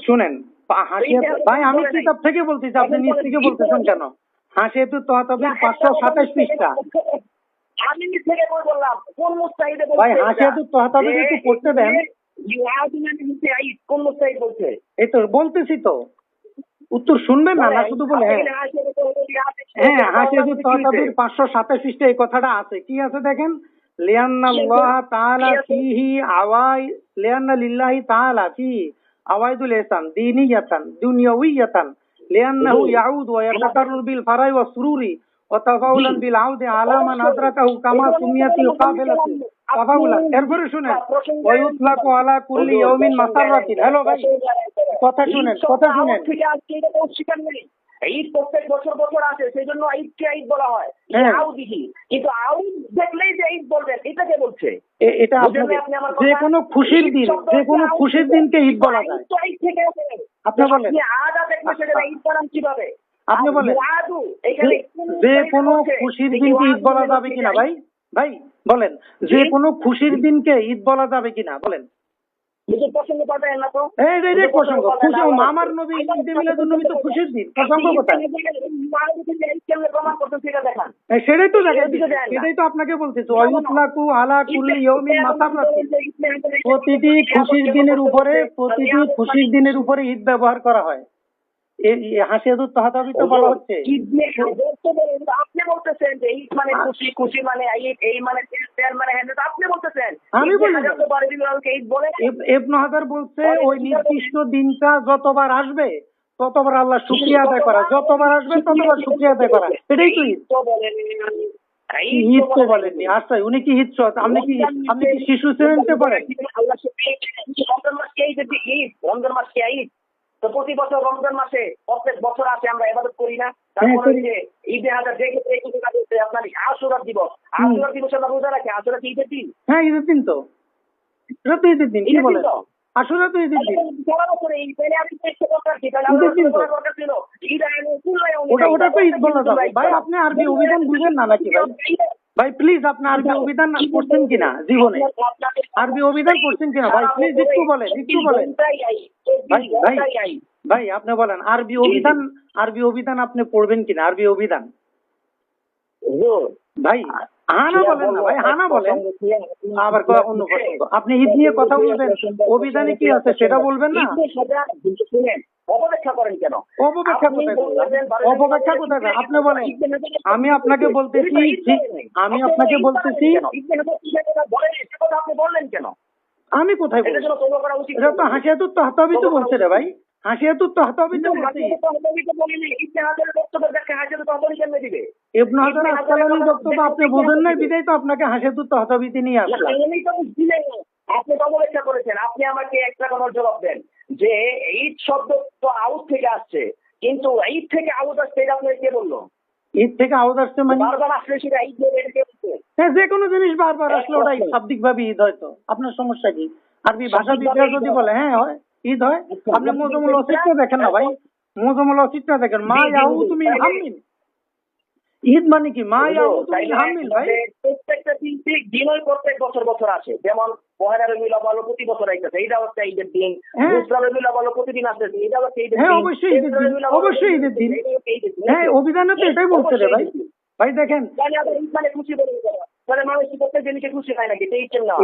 শুনেন ভাই, আমি কিতাব থেকে বলতেছি, আপনি নিজ থেকে বলতেছেন কেন? হাসিয়াতুত তহতাবির 527 পৃষ্ঠা। আমি নিজ থেকে বই বললাম, কোন মুস্তাহিদে বলছে? ভাই হাসিয়াতুত তহতাবির একটু পড়তে দেন। কোন মুস্তাহিদ বলছে? এই তো বলতেছি তো, উত্তর শুনবেন না, না শুধু বলে হ্যাঁ হ্যাঁ, হাসিয়াতুত তহতাবির 527 পৃষ্ঠা এই কথাটা আছে। কি আছে দেখেন, লিআন্নাল্লাহ তাআলা ফীহি লিআন্না লিল্লাহি তাআলা ফীহি আওয়াইদুল ইহসান দীনিয়াতান দুনিয়াউইয়াতান লিআন্নাহু ইয়াউদ ওয়া ইয়াতাকাররারু বিল ফারাই ওয়াস সুরুরি ওয়া তাফাউলান বিল আউদি আলা মান আদরাকাহু কামা সুমিয়াতিল কাফিলাতু তাফাউলান। এরপরে শুনেন, ওয়া ইউতলাকু আলা কুল্লি ইয়াউমিন মাসাররাতিন। হ্যালো ভাই, কথা শুনেন। ঈদ প্রত্যেক বছর বছর আসে, সেই জন্য ঈদকে ঈদ বলা হয়। আউদিহি, কিন্তু আউদ দেখলেই যে ঈদ বলবেন, এটা কে বলছে? এটা যে কোনো খুশির দিন, যে কোনো খুশির দিনকে ঈদ বলা যায়। আপনি বলেন আদা দেখলে সেটা ঈদ বানান কিভাবে? আপনি বলেন যে কোনো খুশির দিনকে ঈদ বলা যাবে কিনা? ভাই ভাই বলেন, যে কোনো খুশির দিনকে ঈদ বলা যাবে কিনা বলেন। প্রসঙ্গ পাঠায় না তো? এই প্রসঙ্গ খুশি, আমার নবী ঈদে মিলাদুন নবী তো খুশির দিন, প্রসঙ্গ কোথায়? সেটাই তো দেখেন, সেটাই তো আপনাকে বলতেছি। ওয়ায়ুতলাকু আলা কুল্লি ইয়াউমিন মাসাররাতিন। প্রতিটি খুশির দিনের উপরে ঈদ ব্যবহার করা হয়। এই হাসিয়াতুত তহতাবি তো বলা হচ্ছে। আপনি বলতেছেন যে ঈদ মানে খুশি, খুশি মানে ঈদ, এই মানে আপনি বলতেছেন। আমি বলি ইবনে হাজার বলছে ওই নির্দিষ্ট দিনটা যতবার আসবে ততবার আল্লাহ শুকরিয়া আদায় করা, যতবার আসবে ততবার শুকরিয়া আদায় করা, এটাই তো ঈদ। ঈদ তো বলেননি। আচ্ছা, উনি কি ঈদ আপনি কি শিশু শ্রেণীতে পড়েন? রমজান মাস কে ঈদ তো প্রতি বছর রমজান মাসে প্রত্যেক বছর আসে, আমরা ইবাদত করি না? তারপরে যে ঈদে হাজার যে ক্ষেত্রে আপনার আশুরার দিবস, আশুরার দিবসে আমরা রোজা রাখি। আশুরা কি ঈদের দিন? হ্যাঁ, ঈদের দিন তো, এটা তো ঈদের দিন। কি বলেন? আশুরা তো ঈদের দিন। ওটা তো ঈদ বলা যাবে। ভাই আপনি আরবি অভিধান বুঝেন না নাকি ভাই? ভাই প্লিজ, আপনি আরবি অভিধান পড়ছেন কিনা জীবনে? আরবি অভিধান পড়ছেন কিনা ভাই? প্লিজ একটু বলেন, একটু বলেন ভাই। ভাই আপনি বলেন আরবি অভিধান আপনি পড়বেন কিনা? আরবি অভিধান ভাই হানা বলেন না ভাই, হানা বলেন। আবার অন্য প্রসঙ্গ, আপনি ঈদ নিয়ে কথা বলবেন, অভিধানে কি আছে সেটা বলবেন না? অপব্যাখ্যা করেন কেন? অপব্যাখ্যা কোথায়? আপনি বলেন। আমি আপনাকে বলতেছি আপনি বললেন কেন? আমি কোথায় বলছি? এটা তো হাসিয়াতুত তহতাবি তো বলছে রে ভাই, হাসিয়াতুত তহতাবি তো বলছে। ইবনে হাজার আসকালানির বক্তব্য আপনি বোঝেন নাই, বিধায় তো আপনাকে হাসিয়াতুত তহতাবিতে নিয়ে আসলাম। আপনি অপব্যাখ্যা করেছেন। আপনি আমাকে একটা কোনো জবাব দেন যে ঈদ শব্দ তো আউট থেকে আসছে, কিন্তু ঈদ থেকে আউট আসছে এটা আপনাকে কে বললো? ঈদ থেকে আউট আসছে মানে বারবার আসলে সেটা ঈদ বলে হ্যাঁ, যে কোনো জিনিস বারবার আসলে ওটাই শাব্দিক ভাবে ঈদ হয়তো। আপনার সমস্যা কি? আরবি ভাষাবিদরা যদি বলে হ্যাঁ হয়, ঈদ হয়। আপনি মুজামুল ওয়াসিফটা দেখেন না ভাই, মুজামুল ওয়াসিফটা দেখেন, মা ইয়াউতু মিন হাম্মিন। ঈদ মানে কি? মা ইয়াউতু মিন হাম্মিন ভাই। প্রত্যেকটা দিনই প্রত্যেক বছর বছর আসে। যেমন পহেলা রবিউল আউয়াল প্রতি বছর আইতেছে, এটা হচ্ছে ঈদের দিন। মুসলিম রবিউল আউয়াল প্রতিদিন আসতেছে, এটা হচ্ছে ঈদের দিন। হ্যাঁ অবশ্যই ঈদের দিন, অবশ্যই ঈদের দিন। হ্যাঁ, অভিধানে তো এটাই বলছে রে ভাই। ভাই দেখেন,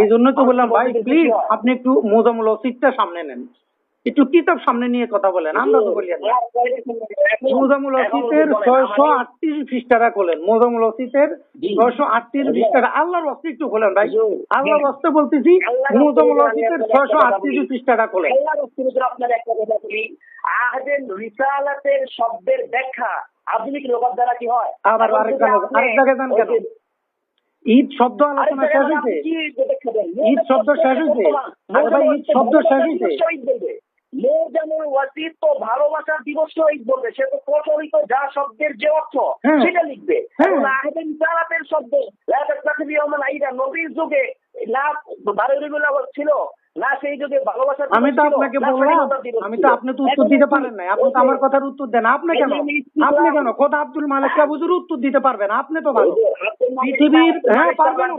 এই জন্য তো বললাম ভাই প্লিজ আপনি একটু মুজামুল ওয়াসিফটা সামনে নেন, একটু কিতাব সামনে নিয়ে কথা বলেন। আমরা তো বলি না। মুজামুল ওয়াসিফের 638 পৃষ্ঠাটা খোলেন, মুজামুল ওয়াসিফের 638 পৃষ্ঠাটা। আল্লাহর ওয়াস্তে একটু খোলেন ভাই, আল্লাহর ওয়াস্তে বলতেছি, মুজামুল ওয়াসিফের 638 পৃষ্ঠাটা খোলেন। আপনার একটা কথা বলি, আহদের রিসালাতের শব্দের ব্যাখ্যা আধুনিক লোকের দ্বারা কি হয়? আবার আরেক জায়গায় যান কেন? ঈদ শব্দ আলোচনা শেষ হয়েছে, ঈদ শব্দ শেষ হয়েছে। আরে ভাই ঈদ শব্দ শেষ হয়েছে। মুজামুল ওয়াসিফ তো ভালোবাসার দিবস ঈদ বলবে, সে তো প্রচলিত যা শব্দের যে অর্থ সেটা লিখবে। আহদের রিসালাতের শব্দ নবীর যুগে না 12 রবিউল আউয়াল ছিল, না সেই যুগে ভালোবাসার আমি তো আপনাকে বললাম, আমি তো আপনি তো উত্তর দিতে পারেন নাই, আপনি তো আমার কথার উত্তর দেন। আপনি কেন খোদা আব্দুল মালিক সাহেব হুজুর উত্তর দিতে পারবে না? আপনি তো ভালো পৃথিবীর, হ্যাঁ পারবেন,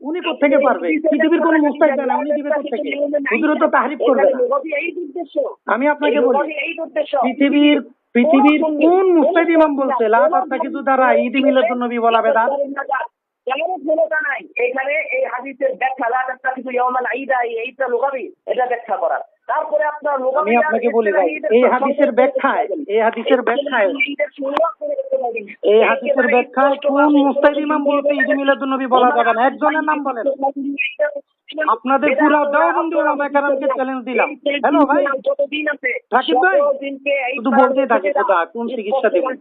উনি কোত্থেকে পারবে? পৃথিবীর কোন মুস্তাহিদ দেয় না, উনি দিবে কোত্থেকে? হুজুর তো তাহরিফ করবে না। আমি আপনাকে বলি, পৃথিবীর কোন মুস্তাহিদ ইমাম বলছে লা তাত্তাখিযু দ্বারা ঈদ মিলাদুন নবী বলা বেদাত? কেমন ক্ষমতা নাই এখানে এই হাদিসের ব্যাখ্যা লা তাত্তাখিযু ইয়াওমাল ঈদা, এইটা লুগাবি, এটা ব্যাখ্যা করার। তারপরে আপনার আমি আপনাকে বলি ভাই, এই হাদিসের ব্যাখ্যায় কোন মুস্তাহিদ ইমাম বলতে ঈদ মিলাদুন নবী বলা যাবে না? একজনের নাম বলেন। আপনাদের পুরা দেওবন্দি উলামায়ে কেরামকে চ্যালেঞ্জ দিলাম। হ্যালো ভাই রাকিব ভাই, শুধু বলতেই থাকে খোদা কোন চিকিৎসা দেবেন।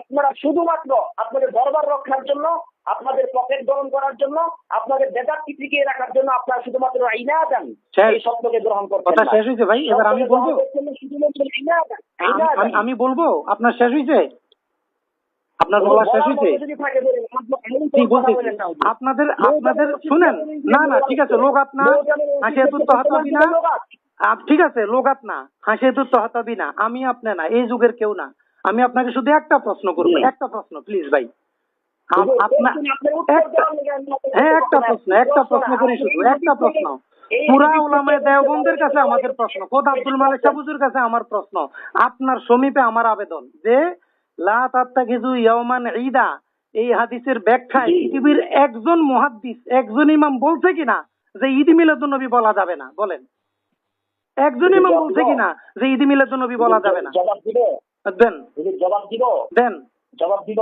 আপনারা শুধুমাত্র আপনাদের দরবার রক্ষার জন্য, আপনাদের পকেট গরম করার জন্য, আপনাদের বেদাতকে টিকিয়ে রাখার জন্য আপনারা শুধুমাত্র ইনাদান এই শব্দকে গ্রহণ করতে। কথা শেষ হয়েছে ভাই, এবার আমি বলবো, আমি বলবো আপনার শেষ হয়েছে, আপনার বলা শেষ হয়েছে। আপনাদের শুনেন, না ঠিক আছে, লোগাত না হাসিয়াতুত তহতাবি না, ঠিক আছে লোগাত না হাসিয়াতুত তহতাবি না, আমি আপনি না, এই যুগের কেউ না। আমি আপনাকে শুধু একটা প্রশ্ন করবো, একটা প্রশ্ন প্লিজ ভাই, একটা প্রশ্ন করি, শুধু একটা প্রশ্ন। পুরা উলামায়ে দেওবন্দের কাছে আমাদের প্রশ্ন, খোদ আব্দুল মালিক সাহেব হুজুর কাছে আমার প্রশ্ন, আপনার সমীপে আমার আবেদন যে লা তাত্তাখিযু ইয়াওমান ঈদা এই হাদিসের ব্যাখ্যায় পৃথিবীর একজন মুহাদ্দিস, একজন ইমাম বলছে কিনা যে ঈদ মিলাদুন নবী বলা যাবে না? বলেন, একজন ইমাম বলছে কিনা যে ঈদ মিলাদুন নবী বলা যাবে না? দেন জবাব দিব।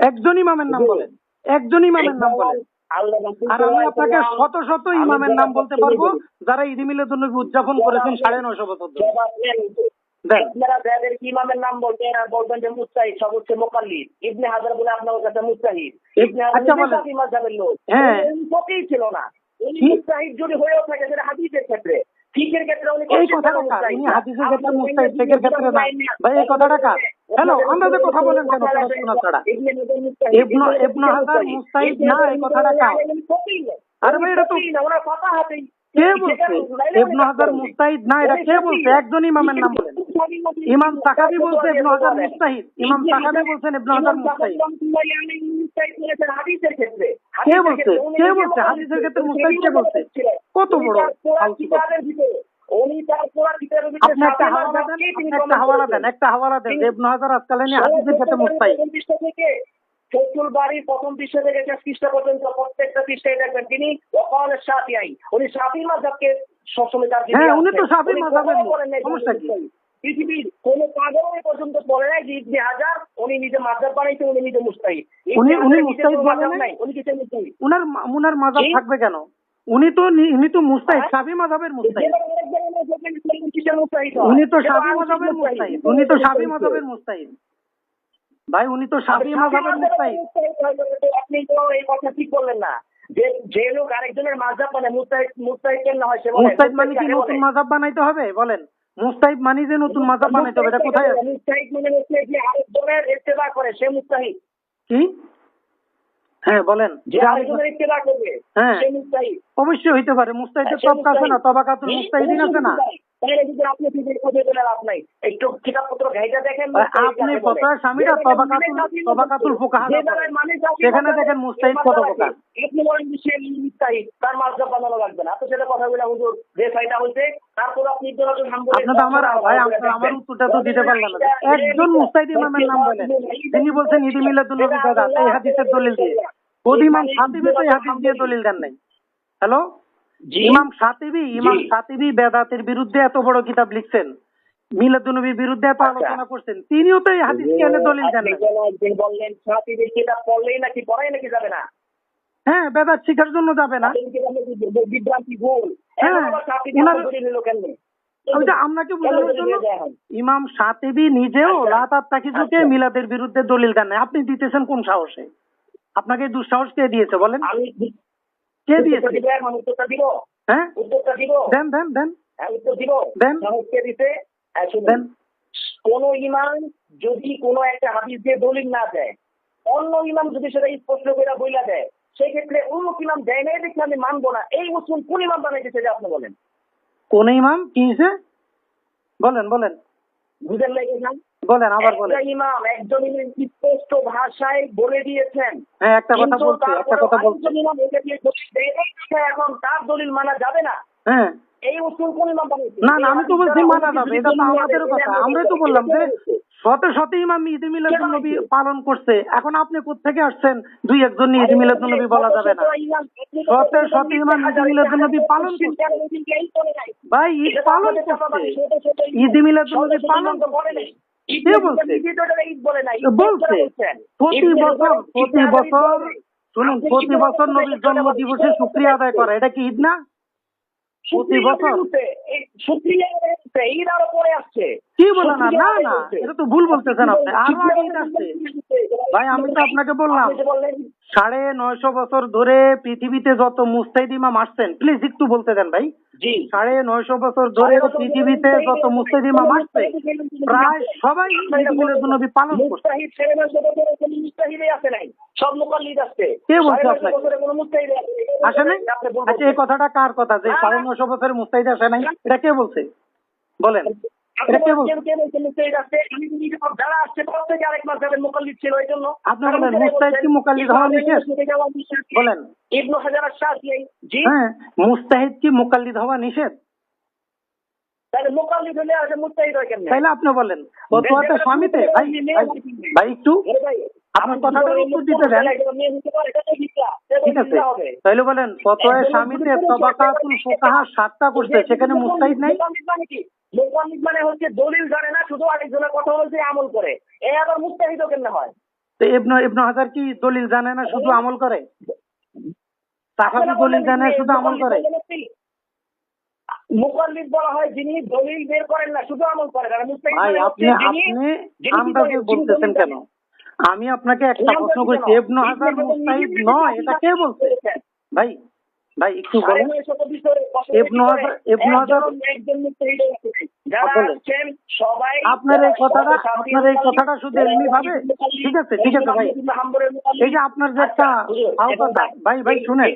একজন ইমামের নাম বলেন, একজন ইমামের নাম বলেন। আর আমি আপনাকে শত শত ইমামের নাম বলতে পারবো যারা ঈদ মিলাদুন নবী উদযাপন করেছেন 950 বছর ধরে। আপনারা যাদের ইমামের নাম বলবেন আর বলবেন যে মুজতাহিদ, সর্বোচ্চ মুকাল্লিদ ইবনে হাজার বলে আপনার কাছে মুজতাহিদ। ইবনে হাজার মাযহাবের লোক, ফকিহ ছিল না। উনি মুজতাহিদ যদি হয়েও থাকে সেটা হাদিসের ক্ষেত্রে, ফিকহের ক্ষেত্রে উনি এই কথাটা কার? উনি হাদিসের ক্ষেত্রে মুজতাহিদ, ফিকহের ক্ষেত্রে না। ভাই এই কথাটা কার? হ্যালো, আমরা যে কথা বলেন কেন পড়াশোনা ছাড়া? ইবনে হাজার মুজতাহিদ না, এই কথাটা কার? আরে ভাই এটা তো ওনার কথা হাতেই কে বলছে ইবনে হাজার মুজতাহিদ না? এটা কে বলছে? একজন ইমামের নাম বলেন। ইমাম সাখাবী বলছে ইবনে হাজার মুজতাহিদ, ইমাম সাখাবী বলছেন ইবনে হাজার মুজতাহিদ। কে বলছে? হাদিসের ক্ষেত্রে মুজতাহিদ কে বলছে? কত বড় ফালতু কথা। আপনি একটা হাওয়ালা দেন যে ইবনে হাজার আসকালানী হাদিসের ক্ষেত্রে মুজতাহিদ। ফতুল বাড়ির প্রথম পৃষ্ঠা থেকে শেষ পৃষ্ঠা পর্যন্ত প্রত্যেকটা পৃষ্ঠায় দেখবেন তিনি ওয়াকাল শাফিঈ, উনি শাফিঈ মাযহাবকে সবসময় তার দিকে, উনি তো শাফিঈ মাযহাবের সমস্যা কি? পৃথিবীর কোন পাগল পর্যন্ত বলে নাই যে ইবনে হাজার উনি নিজে মাযহাব বানাইছে, উনি নিজে মুজতাহিদ। উনি মুজতাহিদ বলেন নাই, উনি কিসের মুজতাহিদ? উনার মাযহাব থাকবে কেন? উনি তো মুজতাহিদ, শাফিঈ মাযহাবের মুজতাহিদ। উনি তো শাফিঈ মাযহাবের মুজতাহিদ, ভাই উনি তো শাফিঈ মাযহাবের মুজতাহিদ। আপনি তো এই কথা ঠিক বললেন না যে লোক আরেকজনের মাযহাব মানে মুজতাহিদ কেন হয়? সে মুজতাহিদ মানে কি নতুন মাযহাব বানাইতে হবে? বলেন, মুজতাহিদ মানে যে নতুন মাযহাব বানাইতে হবে, এটা কোথায় আছে? মুজতাহিদ মানে হচ্ছে যে আরেকজনের ইত্তেবা করে, সে মুজতাহিদ। কি? হ্যাঁ বলেন, যে আরেকজনের ইত্তেবা করবে সে মুজতাহিদ। অবশ্যই হইতে পারে। মুজতাহিদের তবকা আছে না, তবাকাতুল মুজতাহিদিন আছে না? আপনি লাভ নাই, একটু কিতাবপত্র ঘাইটা দেখেন। আপনি ফতোয়া স্বামীরা তবাকাতুল ফুকাহা সেখানে দেখেন মুজতাহিদ কত প্রকার। আপনি বলেন যে সে মুজতাহিদ, তার মাযহাব বানানো লাগবে না। তো সেটা কথা বলে হুজুর যে ফায়দা হইছে, তারপর আপনি তো আমার উত্তরটা তো দিতে পারলেন না। একজন মুজতাহিদ ইমামের নাম বলেন তিনি বলছেন ঈদ মিলাদুন নবী বেদাত এই হাদিসের দলিল দিয়ে। ওই ইমাম শাতিবী তো এই হাদিস দিয়ে দলিল দেন নাই। হ্যালো, ইমাম শাতিবী বেদাতের বিরুদ্ধে এত বড় কিতাব লিখছেন, মিলাদুন নবীর বিরুদ্ধে এত আলোচনা করছেন, তিনিও তো এই হাদিসকে এনে দলিল দেন নাই। বললেন শাতিবীর কিতাব পড়লেই নাকি পড়াই নাকি যাবে না? হ্যাঁ, বেদাত শিখার জন্য যাবে না। বিভ্রান্তি ভুল। আপনাকে বোঝানোর জন্য ইমাম শাতিবী নিজেও লা তাত্তাখিযুকে মিলাদের বিরুদ্ধে দলিল দেন নাই। আপনি দিতেছেন কোন সাহসে? আপনাকে দুঃসাহস কে দিয়েছে বলেন? কে দিয়েছে? হ্যাঁ দেন। কোন ইমাম যদি কোন একটা হাদিস দিয়ে দলিল না দেয়, অন্য ইমাম যদি সেটা স্পষ্ট করে বইলা দেয়, সেক্ষেত্রে উম্মুক ইমাম দেয় নাই দেখে আমি মানবো না, এই উসুল কোন ইমাম বানাইতেছে যে আপনি বলেন? কোন ইমাম কি হয়েছে বলেন বলেন বুঝেন না ইমাম? বলেন আবার বলেন। একটা ইমাম একজন ইমাম স্পষ্ট ভাষায় বলে দিয়েছেন, হ্যাঁ একটা কথা কিন্তু বলছি, একটা তারপরেও কথা বলছি। আরেকজন ইমাম এটা দিয়ে দলিল দেয় নাই দেখে এখন তার দলিল মানা যাবে না, হ্যাঁ এই উসুল কোন ইমাম বানাইছে? না না আমি তো বলছি মানা যাবে, এটা তো আমাদেরও কথা। আমরাই তো বললাম যে শত শত ইমাম ঈদে মিলাদুন নবী পালন করছে, এখন আপনি কোত্থেকে আসছেন দুই একজন ঈদে মিলাদুন নবী বলা যাবে না? শত শত ইমাম ঈদে মিলাদুন নবী পালন করছে ভাই, ঈদ পালন করছে, ঈদে মিলাদুন নবী পালন করছে। কে বলছে? বলছে প্রতি বছর শুনুন, প্রতি বছর নবীর জন্ম দিবসে শুকরিয়া আদায় করা, এটা কি ঈদ না? প্রতি বছর কি বলেন? না না না, এটা তো ভুল বলতেছেন আপনি, আরো আগে ঈদ আসছে ভাই। আমি তো আপনাকে বললাম 950 বছর ধরে পৃথিবীতে যত মুস্তাহিদ ইমাম আসছেন, প্লিজ একটু বলতে দেন ভাই। 950 বছর ধরে পৃথিবীতে যত মুস্তাহিদ ইমাম আসছে প্রায় সবাই ঈদ মিলাদুন নবী পালন করছে। সব মুকাল্লিদ আসছে, কে বলছে আপনাকে কোনো মুস্তাহিদ আসে নাই? আচ্ছা এই কথাটা কার কথা যে 950 বছরের মুস্তাহিদ আসে নাই? এটা কে বলছে বলেন? এটা কে বলছে? আপনি বলেন মুস্তাহিদ কি মুকাল্লিদ হওয়া নিষেধ? বলেন ইবনে হাজার আশ-শাফিঈ জি, হ্যাঁ মুস্তাহিদ কি মুকাল্লিদ হওয়া নিষেধ? তাহলে মুকাল্লিদ হলে আর মুস্তাহিদ হয় কেমনে? তাইলে আপনি বলেন ফতোয়াতে স্বামীতে ভাই ভাই একটু আপনার কথাটার উত্তর দিতে দেন। ঠিক আছে তাইলে বলেন ফতোয়ায়ে স্বামীতে তবাকাতুল ফুকাহা 7টা করছে, সেখানে মুস্তাহিদ নাই? মুকাল্লিদ মানে হচ্ছে দলিল জানে না, শুধু আরেকজনের কথা বলছে আমল করে, এ আবার মুস্তাহিদ কেমনে হয়? তো ইবনে হাজার কি দলিল জানে না শুধু আমল করে? সাহাবী দলিল জানে শুধু আমল করে? মুকাল্লিদ বলা হয় যিনি দলিল বের করেন না শুধু আমল করেন, আর মুস্তাহিদ ভাই মানে আপনি হচ্ছে যিনি আন্দাজে বলতেছেন কেন? আমি আপনাকে একটা প্রশ্ন করছি, ইবনে হাজার মুস্তাহিদ নয় এটা কে বলছে? ভাই ভাই একটু বলেন। ইবনে হাজার আপনার এই কথাটা শুধু এমনি ভাবে? ঠিক আছে ভাই, এই যে আপনার যে একটা কথা ভাই শুনেন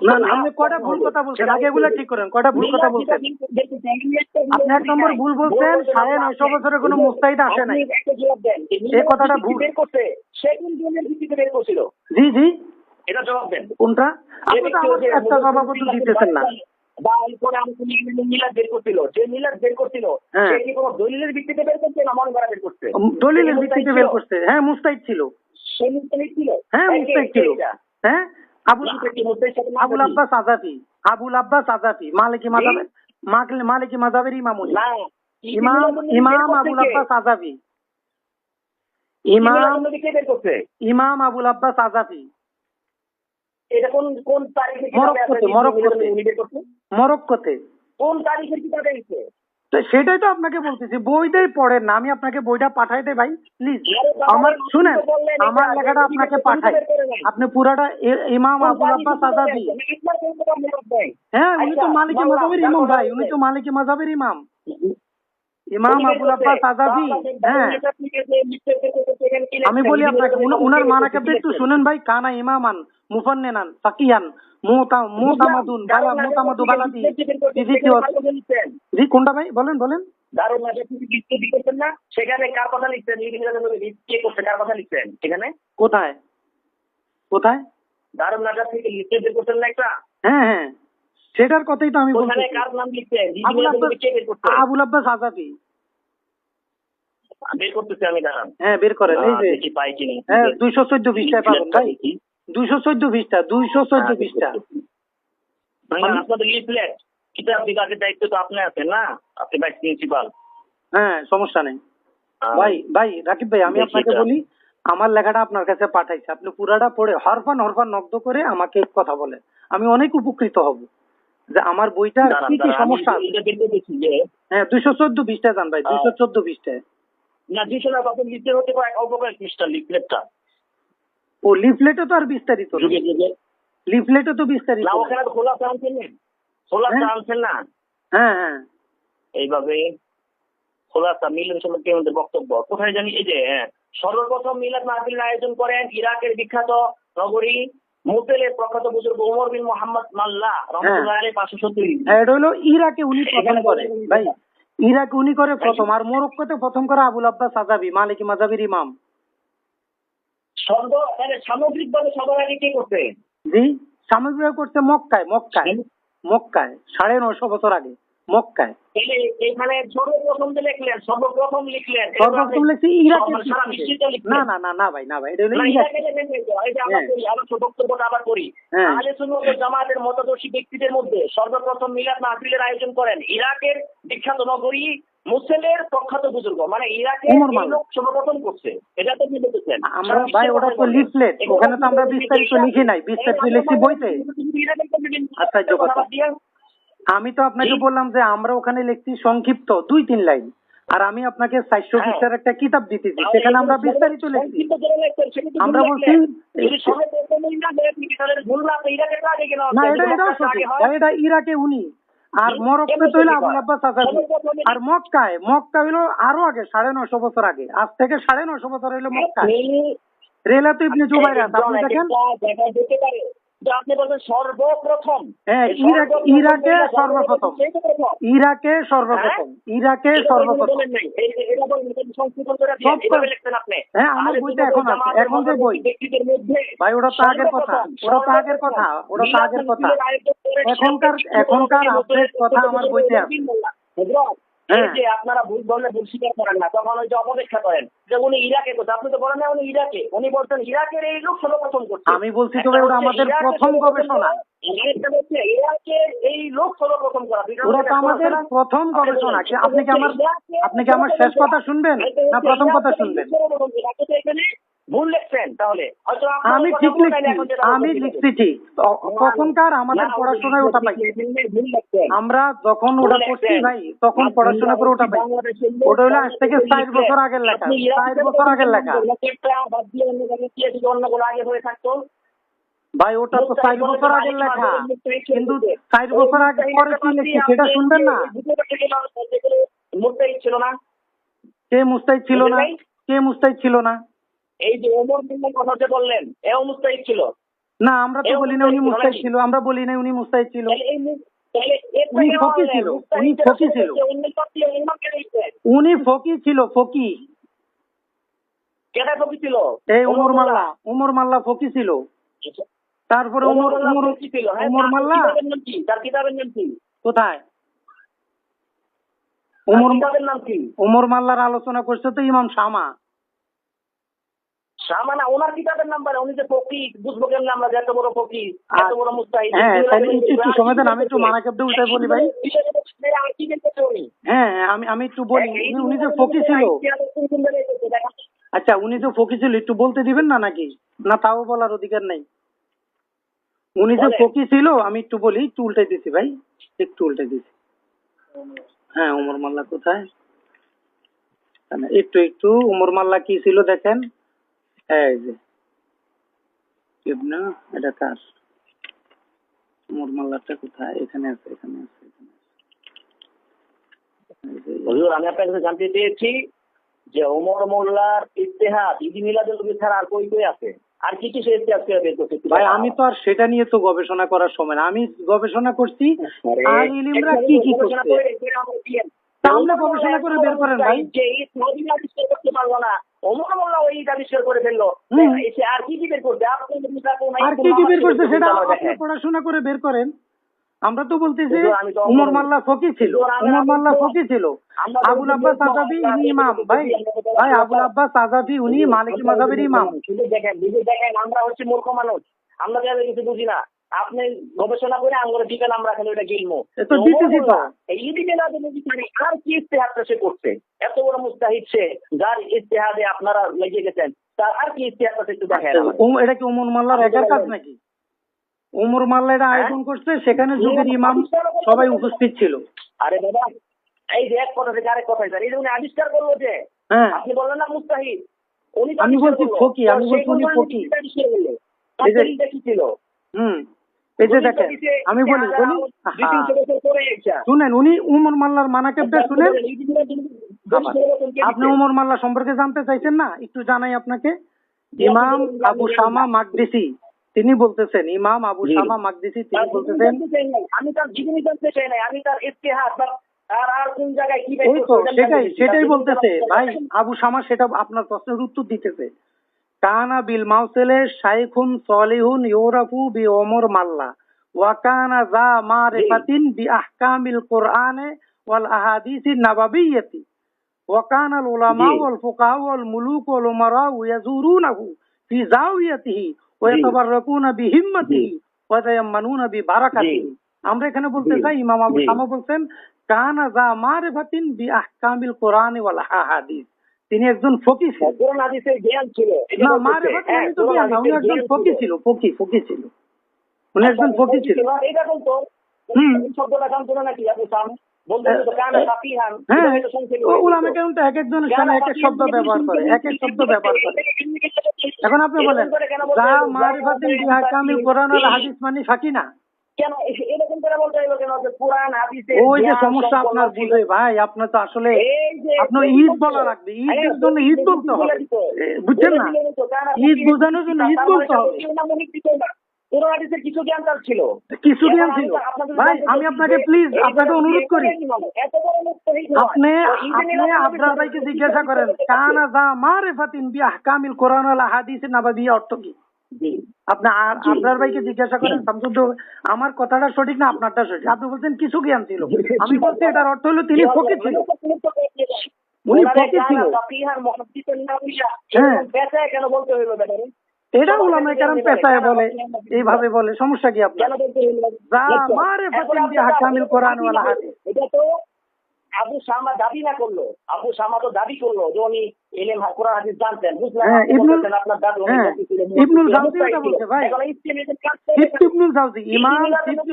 না না, আপনি কয়টা ভুল কথা বলছেন আগে এগুলা ঠিক করেন। কয়টা ভুল কথা বলছেন আপনি? 1 নম্বর ভুল বলছেন 950 বছরে কোনো মুস্তাহিদ আসে নাই, এই কথাটা ভুল। জি জি এটা জবাব দেন। কোনটা? আপনি তো আমাকে একটা জবাবও তো দিতেছেন না। মিলাদ বের করছিল, যে মিলাদ বের করছিল সে কি কোনো দলিলের ভিত্তিতে বের করছে না মন গড়া বের করছে? দলিলের ভিত্তিতে বের করছে। হ্যাঁ মুস্তাহিদ ছিল। সে মুস্তাহিদ ছিল? হ্যাঁ মুস্তাহিদ ছিল। হ্যাঁ আবুল আব্বাস আজাফি, মালিকি মাযহাবের ইমাম উনি। ইমাম আবুল আব্বাস আজাফি, ইমাম আবুল আব্বাস আজাফি। এটা কোন তারিখে মরক্কোতে কোন তারিখের কিতাবে আছে? তো সেটাই তো আপনাকে বলতেছি, বইটাই পড়েন না। আমি আপনাকে বইটা পাঠাই দেই ভাই প্লিজ। আমার শুনেন, আমার লেখাটা আপনাকে পাঠাই, আপনি পুরাটা ইমাম আবুল আব্বাস আজাফি। হ্যাঁ উনি তো মালিকি মাযহাবের ইমাম ভাই, উনি তো মালিকি মাযহাবের ইমাম, ইমাম আবুল আব্বাস আজাফি। হ্যাঁ আমি বলি আপনাকে উনার মানাকিব একটু শুনেন ভাই। কানা ইমামান মুফান্নিনান ফাকিহান মুতামাদুন বালাদি। জি কোনটা ভাই বলেন দারুন নাজাত থেকে লিখতে দিতেছেন না, সেখানে কার কথা লিখছেন? কে করছে, কার কথা লিখছেন সেখানে? কোথায় দারুন নাজাত থেকে লিখতে বের করছেন না একটা? হ্যাঁ সেটার কথাই তো আমি বলছি। কার নাম লিখছেন? আবুল আব্বাস আজাফি বের করতেছি আমি, দাঁড়ান। হ্যাঁ বের করেন, এই যে দেখি পাই কিনা। হ্যাঁ 214 পৃষ্ঠায় পাবেন ভাই, 214 পৃষ্ঠা। আপনাদের লিফলেট কিতাব বিভাগের দায়িত্ব তো আপনি আছেন না, আপনি ভাইস প্রিন্সিপাল। হ্যাঁ সমস্যা নেই ভাই রাকিব ভাই, আমি আপনাকে বলি আমার লেখাটা আপনার কাছে পাঠাইছি, আপনি পুরাটা পড়ে হরফান নগ্ন করে আমাকে কথা বলেন, আমি অনেক উপকৃত হব যে আমার বইটার কি কি সমস্যা আছে। হ্যাঁ 214 পৃষ্ঠায় যান ভাই, 214 পৃষ্ঠায়। না 200 না, তখন লিফলেট হতে পারে অল্প কয়েক পৃষ্ঠা লিফলেটটা। ও লিফলেটে তো আর বিস্তারিত না, লিফলেটে তো বিস্তারিত না, ওখানে তো খোলা আনছেন না। হ্যাঁ এইভাবে খোলাসা মিলন সম্পর্কে আমাদের বক্তব্য কোথায় জানি, এই যে সর্বপ্রথম মিলাদ মাহফিলের আয়োজন করেন ইরাকের বিখ্যাত নগরী মুসেলের প্রখ্যাত বুজুর্গ ওমর বিন মোহাম্মদ মাল্লা রহমতুল্লাহ আলাইহি 570। এটা হলো ইরাকে উনি প্রথম করে ভাই, ইরাকে উনি করে প্রথম, আর মরক্কোতে প্রথম করে আবুল আব্বাস আজাবি মালিকি মাযহাবের ইমাম। সামগ্রিকভাবে সবার আগে কে করতে? জি, সামগ্রিক করতে মক্কায় 950 বছর আগে মক্কায়। এখানে সর্বপ্রথম যে লিখলেন, সর্বপ্রথম লিখছি ইরাকে। না না না না ভাই, না ভাই, এটা হলো ইরাকে। বক্তব্যটা আবার করি। আহলে সুন্নাত ওয়াল জামাতের মতাদর্শী ব্যক্তিদের মধ্যে সর্বপ্রথম মিলাদ মাহফিলের আয়োজন করেন ইরাকের বিখ্যাত নগরী মুসেলের প্রখ্যাত বুজুর্গ, মানে ইরাকে সর্বপ্রথম করছে। এটা তো আপনি বলতেছেন। আমরা ভাই ওটা তো লিফলেট, ওখানে তো আমরা বিস্তারিত লিখি নাই, বিস্তারিত লিখছি বইতে। আশ্চর্য কথা, আমি তো আপনাকে বললাম যে আমরা ওখানে লিখছি সংক্ষিপ্ত 2-3 লাইন, আর আমি আপনাকে 400 পৃষ্ঠার একটা কিতাব দিতেছি, সেখানে আমরা বিস্তারিত লিখছি। আমরা বলছি না, এটাও সঠিক, এটা ইরাকে উনি, আর মরক্কো তো হইলো আবুল আব্বাস আজাবি, আর মক্কা হইলো আরো আগে 950 বছর আগে, আজ থেকে 950 বছর হইলো মক্কা। রেলাত ইবনে জুবাইরাত আপনি দেখেন, আপনি বলছেন সর্বপ্রথম। হ্যাঁ, ইরাকে সর্বপ্রথম, ইরাকে সর্বপ্রথম। হ্যাঁ, আমার বইটা এখন আছে, এখন যে বই ভাই, ওটা তো আগের কথা, এখনকার আপডেট কথা আমার বইতে আছে। এই যে আপনারা ভুল বললে ভুল স্বীকার করেন না, তখন ওই যে অপব্যাখ্যা করেন যে উনি ইরাকে করছে। আপনি তো বলেন না উনি ইরাকে, উনি বলছেন ইরাকের এই লোক সর্বপ্রথম করছে। আমি বলছি তো ওটা আমাদের প্রথম গবেষণা, ইরাকের এই লোক সর্বপ্রথম করা, ওটা তো আমাদের প্রথম গবেষণা। আপনি কি আমার শেষ কথা শুনবেন না প্রথম কথা শুনবেন? ভুল লিখছেন তাহলে হয়তো আমি ঠিক লিখছি, আমি লিখছি ঠিক। তখনকার আমাদের পড়াশোনায় ওটা পাই, আমরা যখন ওটা করছি ভাই তখন পড়াশোনা করে ওটা পাই। ওটা হলো আজ থেকে 4 বছর আগের লেখা, 4 বছর আগের লেখা ভাই। ওটা তো 4 বছর আগের লেখা, কিন্তু 4 বছর আগে পরে কি লিখছি সেটা শুনবেন না। মুস্তাহিদ ছিল না? কে মুস্তাহিদ ছিল না? কে মুস্তাহিদ ছিল না? এই যে ওমর বিনের কথা যে বললেন, এও মুস্তাহিদ ছিল না? আমরা তো বলি না উনি মুস্তাহিদ ছিল, আমরা বলি না উনি মুস্তাহিদ ছিল। উনি ফকি ছিল, উনি ফকি ছিল, উনি ফকি ছিল, ফকি। কেটা ফকি ছিল? এই ওমর মাল্লা ফকি ছিল। তারপরে ওমর মাল্লা, তার কিতাবের নাম কি? কোথায়? নাম কি? ওমর মাল্লার আলোচনা করছে তো ইমাম শামা। শামা না, ওনার কিতাবের নাম বলে। উনি যে ফকিহ, বুঝবো কেমন আমরা যে এত বড় ফকিহ, এত বড় মুস্তাহিদ। হ্যাঁ, একটু সময় দেন, আমি একটু মানাকেবটা উল্টাই বলি ভাই। হ্যাঁ, আমি একটু বলি, উনি যে ফকি ছিল। আচ্ছা, উনি যে ফকি ছিল একটু বলতে দিবেন না নাকি? না তাও বলার অধিকার নাই? উনি যে ফকি ছিল আমি একটু বলি, একটু উল্টাই দিছি ভাই, একটু উল্টাই দিছি। হ্যাঁ, ওমর মাল্লা কোথায়? একটু ওমর মাল্লা কি ছিল দেখেন, এই যে এটা কার ওমর মাল্লাটা কোথায়? এখানে আছে। হুজুর, আমি আপনার কাছে জানতে চেয়েছি যে ওমর মোল্লার ইজতিহাদ ঈদ মিলাদুল নবী ছাড়া আর কই আছে? আর কি সে ইজতিহাদ করে বের করতে? ভাই আমি তো আর সেটা নিয়ে তো গবেষণা করার সময় না, আমি গবেষণা করছি আর ইলমরা কি করছে আমরা গবেষণা করে বের করেন ভাই। যে ঈদ নবী আবিষ্কার করতে পারলো না, ওমর মোল্লা ওই ঈদ আবিষ্কার করে ফেললো, এসে আর কি বের করতে? আর কি বের করছে সেটা আপনি পড়াশোনা করে বের করেন। আমরা তো বলতেছি ওমর মাল্লা ফকি ছিল, আবুল আব্বাস আজাবি উনি ইমাম। ভাই আবুল আব্বাস আজাবি উনি মালিকি মাযহাবের ইমাম। দেখেন আমরা হচ্ছে মূর্খ মানুষ, আমরা কিছু বুঝি না। আপনি গবেষণা করে আমরা ঠিকানা আমরা এখানে ওইটা গিলবো আর কি ইজতিহাদটা সে করছে? এত বড় মুস্তাহিদ সে, যার ইজতিহাদে আপনারা লেগে গেছেন, তার আর কি ইজতিহাদটা একটু দেখেন। এটা কি ওমর মাল্লার একার কাজ নাকি? ওমর মাল্লা এটা আয়োজন করছে, সেখানে যুগের ইমাম সবাই উপস্থিত ছিল। আরে বাবা, এই যে এক কথা থেকে আরেক কথা, এই যে উনি আবিষ্কার করলো যে, আপনি বললেন না মুস্তাহিদ, আমি বলছি ফকি, আমি বলছি উনি ফকি। এই যে দেখেন, আমি বলি শুনেন, উনি ওমর মাল্লার মানাকেবটা শুনেন, আপনি ওমর মাল্লা সম্পর্কে জানতে চাইছেন না? একটু জানাই আপনাকে। ইমাম আবু শামা মাকদিসি তিনি বলতেছেন, ইমাম আবু শামা মাকদিসি তিনি বলতেছেন, আমি তার জীবনী জানতে চাই না, আমি তার ইতিহাস বা তার আর কোন জায়গায় কি এই তো সেটাই বলতেছে ভাই। আবু শামা সেটা আপনার প্রশ্নের উত্তর দিতেছে। কানা বিল মাউসেলে শাইখুন সলিহুন ইউরাফু বি ওমর মাল্লা ওয়া কানা যা মারিফাতিন বি আহকামিল কুরআনে ওয়াল আহাদিসি নাবাবিয়্যতি ওয়া কানা আল উলামা ওয়াল ফুকাহা ওয়াল মুলুক ওয়াল উমারা ইয়াজুরুনাহু ফি জাওিয়াতিহি ওয়া ইয়াতাবাররাকুনা বিহিম্মাতিহি ওয়া ইয়াতায়াম্মানুনা বিবারাকাতিহি। আমরা এখানে বলতে চাই ইমাম আবু শামা বলছেন কানা যা মারিফাতিন বি আহকামিল কুরআনি ওয়াল আহাদিস, তিনি একজন ফকি ছিলেন। কোরআন হাদিসের জ্ঞান ছিল না মারিফাতিন আমি তো বললাম না, উনি একজন ফকি ছিল, ফকি ছিল, উনি একজন ফকি ছিল। এটা বলতো শব্দটা জানতো না নাকি আবু শামা? উলামা কেরাম তো এক একজনের সামনে এক এক শব্দ ব্যবহার করে, এক এক শব্দ ব্যবহার করে। এখন আপনি বলেন যা মারিফাতিন বি আহকামিল কুরআন ওয়াল হাদিস মানে ফাঁকি না? কেন এরকম করে বলতে হইলো কেন যে কোরআন হাদিসে ওই যে সমস্যা আপনার বুঝে ভাই, আপনার তো আসলে আপনার ঈদ বলা লাগবে, ঈদের জন্য ঈদ বলতে হবে, বুঝছেন না? ঈদ বোঝানোর জন্য ঈদ বলতে হবে। কোরআন হাদিসের কিছু জ্ঞান তার ছিল, কিছু জ্ঞান ছিল ভাই। আমি আপনাকে প্লিজ আপনাকে অনুরোধ করি, আপনি আবরার ভাইকে জিজ্ঞাসা করেন কানা যা মারিফাতিন বি আহকামিল কুরআন ওয়াল আহাদিস নাবাবিয়্যা অর্থ কি? আপনি আবরার ভাইকে জিজ্ঞাসা করেন। আমার কথাটা সঠিক না আপনারটা সঠিক? আপনি বলছেন কিছু জ্ঞান ছিল, আমি বলছি এটার অর্থ হলো তিনি ফকির ছিল, উনি ফকির ছিল। কেন বলতে হইলো ব্যাপারে? এটা উলামা কেরাম পেশায় বলে, এইভাবে বলে, সমস্যা কি আপনার? যা মারিফাতিন বি আহকামিল কুরআন ওয়াল হাদিস। এটা তো আবু শামা দাবি না করলো, আবু শামা তো দাবি করলো যে উনি ইলম কোরআন হাদিস জানতেন, বুঝলেন? আপনার দাদু ইবনুল জাওজি ওটা বলছে ভাই, ইবনুল জাওজি, ইমাম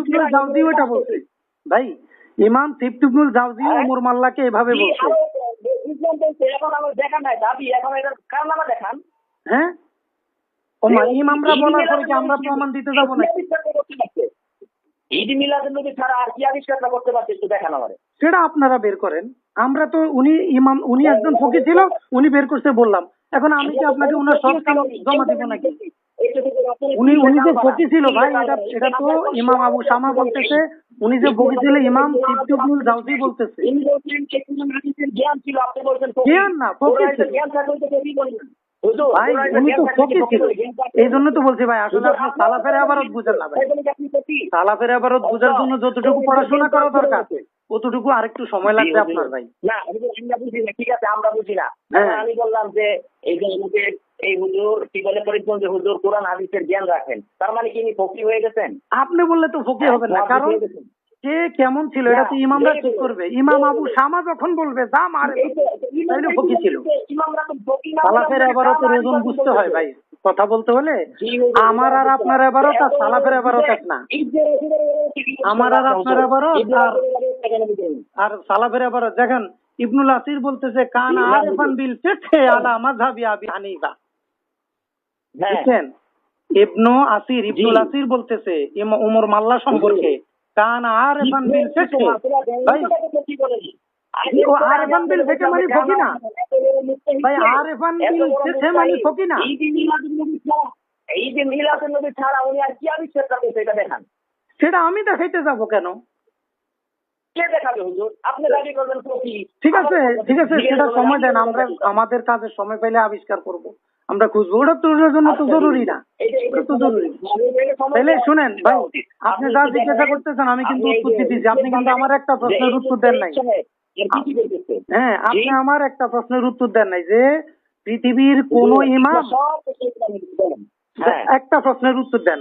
ইবনুল জাওজি ওটা বলছে ভাই, ইমাম ইবনুল জাওজি ওমর মাল্লাকে এভাবে বলছে। ইসলাম বলছে এখন আমার দেখা নাই দাবি, এখন এটার কারনামা দেখান। হ্যাঁ ওমা ইমামরা বলার পরে কি আমরা প্রমাণ দিতে যাব না? ঈদ মিলাদুন নবী ছাড়া আর কি আবিষ্কার করতে পারছে একটু দেখান আমারে। সেটা আপনারা বের করেন, আমরা তো উনি ইমাম, উনি একজন ফকি ছিল, উনি বের করতে বললাম। এখন আমি কি আপনাকে উনার সব কাম জমা দিব নাকি? উনি যে ফকি ছিল ভাই, এটা তো ইমাম আবু শামা বলতেছে, উনি যে ফকি ছিল ইমাম ইবনুল জাওজি বলতেছে। জ্ঞান না, ফকি ছিল ভাই, উনি তো ফকি ছিল। এই জন্য তো বলছি ভাই, আসলে আপনি সালাফের আবারত বুঝেন না ভাই। সালাফের আবারত বুঝার জন্য যতটুকু পড়াশোনা করা দরকার ততটুকু আরেকটু সময় লাগবে আপনার ভাই। না আমরা বুঝি না, ঠিক আছে আমরা বুঝি না। আমি বললাম যে এই যে আমাদের এই হুজুর কি বলে পরিপন্থী হুজুর কোরআন হাদিসের জ্ঞান রাখেন, তার মানে কি ইনি ফকি হয়ে গেছেন? আপনি বললে তো ফকি হবেন না, কারণ কে কেমন ছিল এটা তো ইমামরা ঠিক করবে। ইমাম আবু শামা যখন বলবে যা মারে তাইলে ফকি ছিল। সালাফের আবারতের ওজন বুঝতে হয় ভাই, কথা বলতে হলে আমার আর আপনার আবারত আর সালাফের আবারত এক না। আমার আর আপনার আবারত আর সালাফের আবারত দেখেন, ইবনুল আসির বলতেছে কান আরিফান বিল ফিকহি আলা মাযহাবি আবি হানিফা, বুঝছেন? ইবনুল আসির বলতেছে ওমর মাল্লা সম্পর্কে কান আরিফান বিল ফিকহি ভাই, ও আরিফান বিল ফিকহি মানে ফকি না ভাই, আরিফান বিল ফিকহি মানে ফকি না। এই যে মিলাদুন নবী ছাড়া উনি আর কি আবিষ্কার করতে সেটা দেখান। সেটা আমি দেখাইতে যাব কেন? কে দেখাবে হুজুর? আপনি দাবি করবেন ফকি। ঠিক আছে সেটা সময় দেন, আমরা আমাদের কাজে সময় পেলে আবিষ্কার করব, আমরা খুঁজবো। ওটা তোর জন্য তো জরুরি না, ওটা তো জরুরি। তাহলে শুনেন ভাই, আপনি যা জিজ্ঞাসা করতেছেন আমি কিন্তু উত্তর দিতেছি, আপনি কিন্তু আমার একটা প্রশ্নের উত্তর দেন নাই। হ্যাঁ, আপনি আমার একটা প্রশ্নের উত্তর দেন নাই যে পৃথিবীর কোন ইমাম, একটা প্রশ্নের উত্তর দেন।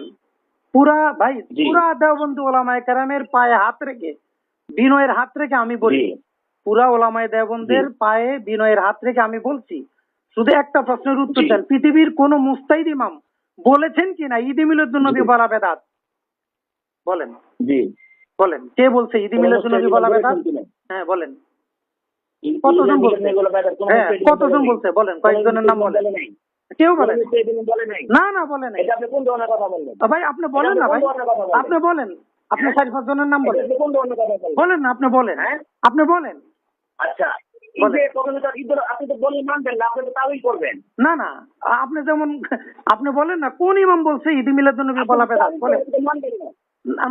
পুরা দেওবন্দি ওলামায়ে কেরামের পায়ে হাত রেখে, বিনয়ের হাত রেখে আমি বলি, পুরা ওলামায়ে দেওবন্দের পায়ে বিনয়ের হাত রেখে আমি বলছি, শুধু একটা প্রশ্নের উত্তর দেন। পৃথিবীর কোন মুস্তাহিদ ইমাম বলেছেন কিনা ঈদ মিলাদুন নবী বলা বেদাত? বলেন বলেন, কে বলছে ঈদ মিলাদুন নবী বলা বেদাত? হ্যাঁ বলেন, কতজন বলছে? হ্যাঁ কতজন বলছে বলেন, কয়েকজনের নাম বলেন। কেউ বলেন না বলে নাই ভাই, আপনি বলেন না ভাই, আপনি বলেন, আপনি 4-5 জনের নাম বলেন, বলেন না, আপনি বলেন, আপনি বলেন। আচ্ছা এই যে ঈদ আপনি তো বলে মানবেন না, আপনি তো তাওই করবেন। না না, আপনি যেমন আপনি বলেন না কোন ইমাম বলছে ঈদ মিলাদুন্নবী বলা বেদাত বলেন। মানবেন না।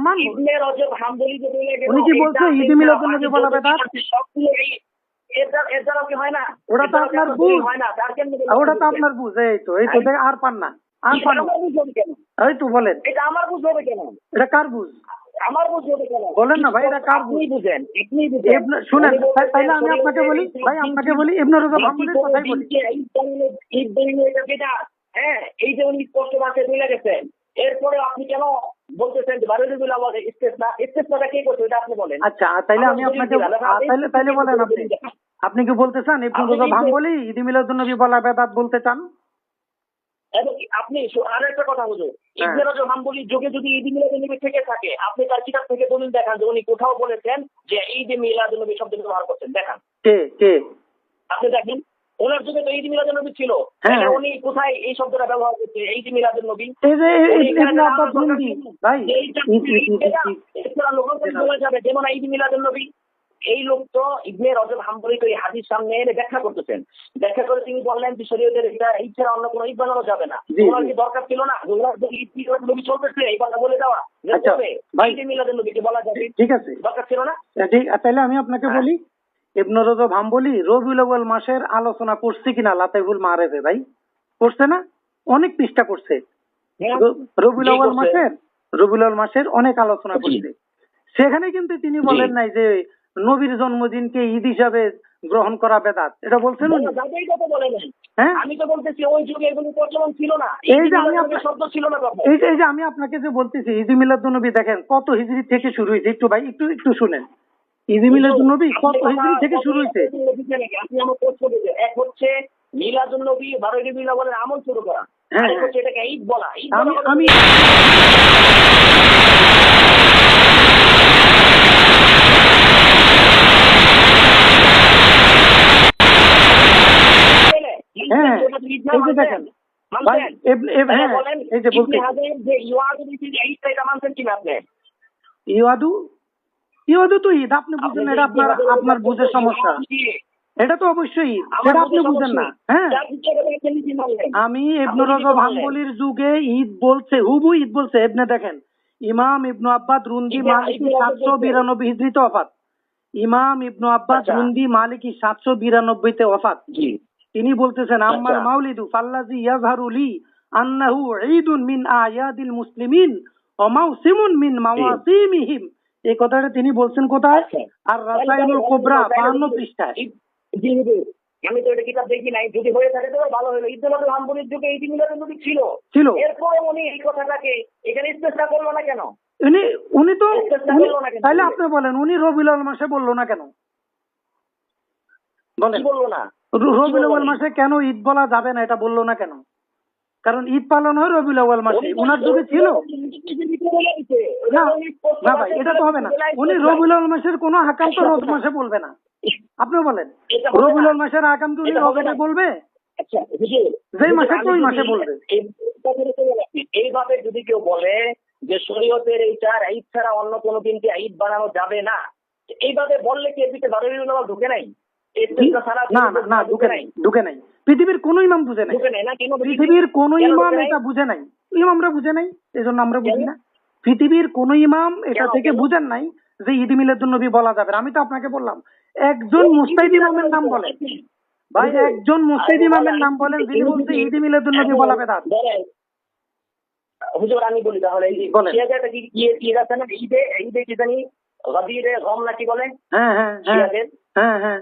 মানবো। ইবনে রজব হাম্বলি যে বলে গেল, উনি কি বলছে ঈদ মিলাদুন্নবী বলা বেদাত? সবগুলো এর দ্বারা কি হয় না? ওটা তো আপনার বুঝ, হয় না, তার কেন? ওটা তো আপনার বুঝ। এই তো দেখ, আর পান না, আর পান না। আমার বুঝ হবে কেন? এই তো বলেন, এটা আমার বুঝ হবে কেন? এটা কার বুঝ আমার বুঝ হবে কেন? বলেন না ভাই, এটা কার বুঝ? আপনি বুঝেন, আপনি বুঝেন। শুনেন, তাইলে আমি আপনাকে বলি ভাই, আপনাকে বলি ইবনে রজব হাম্বলির কথাই বলি। ঈদ বানানো এটা বেদাত। হ্যাঁ, এই যে উনি স্পষ্ট ভাষায় বলে গেছেন, এরপরে আপনি কেন বলতেছেন যে বারুদুল আওয়াজ ইস্তেসনাটা কে করছে এটা আপনি বলেন। আচ্ছা, তাইলে আমি আপনাকে তাইলে বলেন, আপনি কি বলতে চান ইবনে রজব হাম্বলি ঈদ মিলাদুন্নবী বলা বেদাত বলতে চান? এবং আপনি আরো একটা কথা বুঝুন, ইবনে রজব হাম্বলির যুগে যদি ঈদ মিলাদুন্নবী থেকে থাকে, আপনি তার কিতাব থেকে দলিল দেখান যে উনি কোথাও বলেছেন যে ঈদ মিলাদুন্নবী শব্দ ব্যবহার করছেন, দেখান। কে আপনি দেখেন, ওনার যুগে তো ঈদ মিলাদুন্নবী ছিল, উনি কোথায় এই শব্দটা ব্যবহার করছে ঈদ মিলাদুন্নবী? এই যে ইবনে আব্বাস রুন্দি ভাই, বলা যাবে যেমন ঈদ মিলাদুন্নবী। এই লোক তো ইবনে রজব হাম্বলি তো এই হাদিস সামনে এনে ব্যাখ্যা করতেছেন, ব্যাখ্যা করে তিনি বললেন যে শরীয়তের এটা ঈদ ছাড়া অন্য কোনো ঈদ বানানো যাবে না। ওনার কি দরকার ছিল না ওনার যদি ঈদ মিলাদুন্নবী চলতেছে এই কথা বলে দেওয়া ঈদ মিলাদুন্নবীকে বলা যাবে? ঠিক আছে, দরকার ছিল না। ঠিক, তাহলে আমি আপনাকে বলি ইবনে রজব হাম্বলি রবিউল আউয়াল মাসের আলোচনা করছে কিনা লাতাইফুল মাআরিফে ভাই? করছে না? অনেক পৃষ্ঠা করছে। রবিউল আউয়াল মাসের অনেক আলোচনা করছে। সেখানে কিন্তু তিনি বলেন নাই যে নবীর জন্মদিনকে ঈদ হিসাবে গ্রহণ করা বেদাত, এটা বলছেন উনি? হ্যাঁ, আমি তো বলতেছি ওই যুগে এগুলো প্রচলন ছিল না, এই যে আমি শব্দ ছিল না তখন। এই যে আমি আপনাকে যে বলতেছি ঈদ মিলাদুন্নবী দেখেন কত হিজরি থেকে শুরু হয়েছে, একটু ভাই একটু শুনেন। ঈদ মিলাদুন্নবী কত হিজরি থেকে শুরু হয়েছে? আপনি আমার প্রশ্ন দিতে, এক হচ্ছে মিলাদুন্নবী 12 রবিউল আউয়ালের আমল শুরু করা, আর হচ্ছে এটাকে ঈদ বলা। আমি এই যে দেখেন ভাই, এই যে বলতে ইওয়াদু তো ঈদ, আপনি বুঝেন, এটা আপনার বুঝের সমস্যা। এটা তো অবশ্যই ঈদ, সেটা আপনি বুঝেন না। হ্যাঁ, আমি ইবনে রজব হাম্বলির যুগে ঈদ বলছে, হুবহু ঈদ বলছে। ইবনে দেখেন, ইমাম ইবনু আব্বাদ রুন্দি মালিকি 792 হিজরিতে ওফাত। ইমাম ইবনু আব্বাদ রুন্দি মালিকি 792 তে ওফাত। তিনি বলতেছেন আম্মাল মাউলিদু ফাল্লাযী ইয়াযহারু লি আন্নাহু ঈদুন মিন আয়াদিল মুসলিমিন ওয়া মাউসিমুন মিন মাওয়াসিমিহিম। এই কথাটা তিনি বলছেন কোথায়? আর রাসাইলুল কুবরা 52 পৃষ্ঠায়। আমি তো এটা কিতাব দেখি নাই, যদি হয়ে থাকে তো ভালো হলো। ইবনে রজব হাম্বলির যুগে ঈদ মিলাদুন্নবী ছিল, এরপরে উনি এই কথাটাকে এখানে ইস্তেসনা করলো না কেন? উনি তো তাহলে আপনি বলেন উনি রবিউল আউয়াল মাসে বললো না কেন? বলেন, বললো না রবিউল আউয়াল মাসে কেন ঈদ বলা যাবে না এটা বললো না কেন? কারণ ঈদ পালন হয় রবিউল আউয়াল মাসে, উনার যুগে ছিল না ভাই, এটা তো হবে না। উনি রবিউল আউয়াল মাসের কোনো হাকাম তো রোজ মাসে বলবে না। আপনি বলেন রবিউল আউয়াল মাসের হাকাম কি উনি রজবে বলবে? যে মাসে তো ওই মাসে বলবে। এইভাবে যদি কেউ বলে যে শরীয়তের এইটার ঈদ ছাড়া অন্য কোনো দিনকে ঈদ বানানো যাবে না, এইভাবে বললে কি এর ভিতরে বারুদুল আওয়াজ ঢুকে নাই? না, ঢুকে নাই। পৃথিবীর কোন ইমাম বুঝে নাই, পৃথিবীর কোন ইমাম এটা বুঝে নাই। ইমামরা বুঝে নাই, এই জন্য আমরা বুঝি না। পৃথিবীর কোন ইমাম এটা থেকে বুঝেন নাই যে ঈদ মিলাদুন্নবী বলা যাবে। আমি তো আপনাকে বললাম একজন মুস্তাহিদ ইমামের নাম বলেন ভাই, একজন মুস্তাহিদ ইমামের নাম বলেন যিনি বলছে ঈদ মিলাদুন্নবী বলা বেদাত। হুজুর আমি বলি তাহলে, ঈদে কি জানি গদিরে গম নাকি বলে? হ্যাঁ,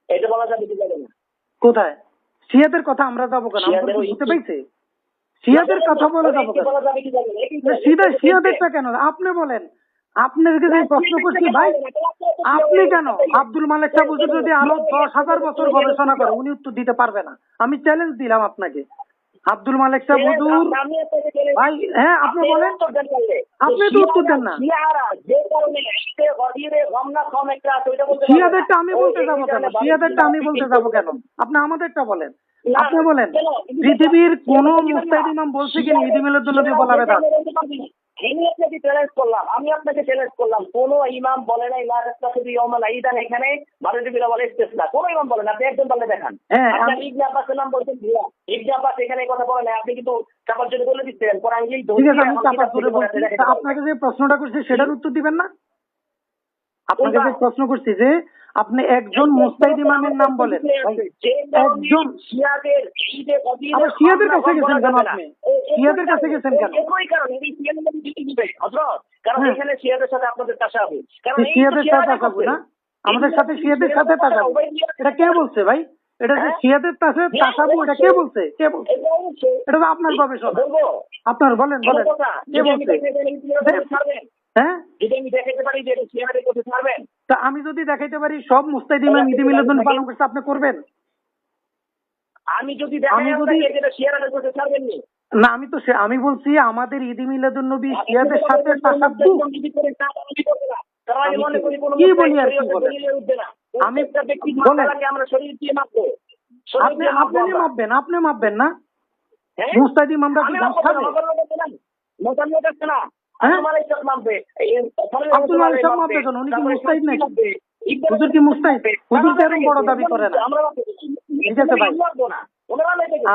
এটা বলা যাবে কি যাবে না? কোথায় শিয়াদের কথা আমরা যাবো কেন? আমরা বুঝতে পাইছে শিয়াদের কথা বলে যাবো কেন? শিয়াদেরটা কেন আপনি বলেন? আপনাকে যে প্রশ্ন করছি ভাই, আপনি কেন? আব্দুল মালিক সাহেব হুজুর যদি আরো 10,000 বছর গবেষণা করে উনি উত্তর দিতে পারবে না। আমি চ্যালেঞ্জ দিলাম আপনাকে। আব্দুল মালিক সাহেব হুজুর ভাই, হ্যাঁ আপনি বলেন, আপনি তো উত্তর দেন না। শিয়াদেরটা আমি বলতে যাবো কেন? শিয়াদেরটা আমি বলতে যাবো কেন? আপনি আমাদেরটা বলেন। আপনি বলেন পৃথিবীর কোন মুস্তাহিদ ইমাম বলছে কিনা ঈদ মিলাদুন্নবী বলা বেদাত? আপনাকে চ্যালেঞ্জ করলাম, আমি আপনাকে চ্যালেঞ্জ করলাম, কোন ইমাম বলে নাই লা তাসতাফিরু ইয়াউমাল ঈদান এখানে বারোটি বলে ইস্তেসনা, কোন ইমাম বলে না, আপনি একজন বলে দেখান। আপনার ইবনে আব্বাসের নাম বলছেন, ইবনে আব্বাস এখানে এই কথা বলে নাই, আপনি কিন্তু চাপার জন্য বলে দিচ্ছেন কোরআন ইংলিশ ঠিক আছে, আমি চাপার জন্য বলছি। আপনাকে যে প্রশ্নটা করছি সেটার উত্তর দিবেন না? আপনাকে যে প্রশ্ন করছি যে আপনি একজন মুস্তাহিদ ইমামের নাম বলেন, একজন শিয়াদের আবার শিয়াদের কাছে গেছেন কেন? আপনি শিয়াদের কাছে গেছেন কেন? হযরত, কারণ এখানে শিয়াদের সাথে আপনাদের তাশাবুহ, কারণ শিয়াদের সাথে তাশাবুহ না, আমাদের সাথে শিয়াদের সাথে তাশাবুহ, এটা কে বলছে ভাই? এটা যে শিয়াদের সাথে তাশাবুহ, এটা কে বলছে? কে বলছে? এটা তো আপনার গবেষণা, আপনার বলেন বলেন কে বলছে? হ্যাঁ, তা আমি যদি দেখাইতে পারি সব মুস্তাহিদ ইমাম ঈদ মিলাদুন পালন করছে, আপনি করবেন? আমি যদি না, আমি বলছি আমাদের ঈদ মিলাদুন নবী শিয়াদের সাথে তাশাব্বুহ। কি বলি আর কি বলেন? আমি বলেন আপনি মাপবেন, আপনি মাপবেন না? মুস্তাহিদ ইমামরা কি ঘাস খাবে? আব্দুল মালিক সাহেব মাপবে কেন? উনি কি মুস্তাহিদ নাকি? হুজুর কি মুস্তাহিদ? হুজুর তো এরকম বড় দাবি করে না। ঠিক আছে ভাই,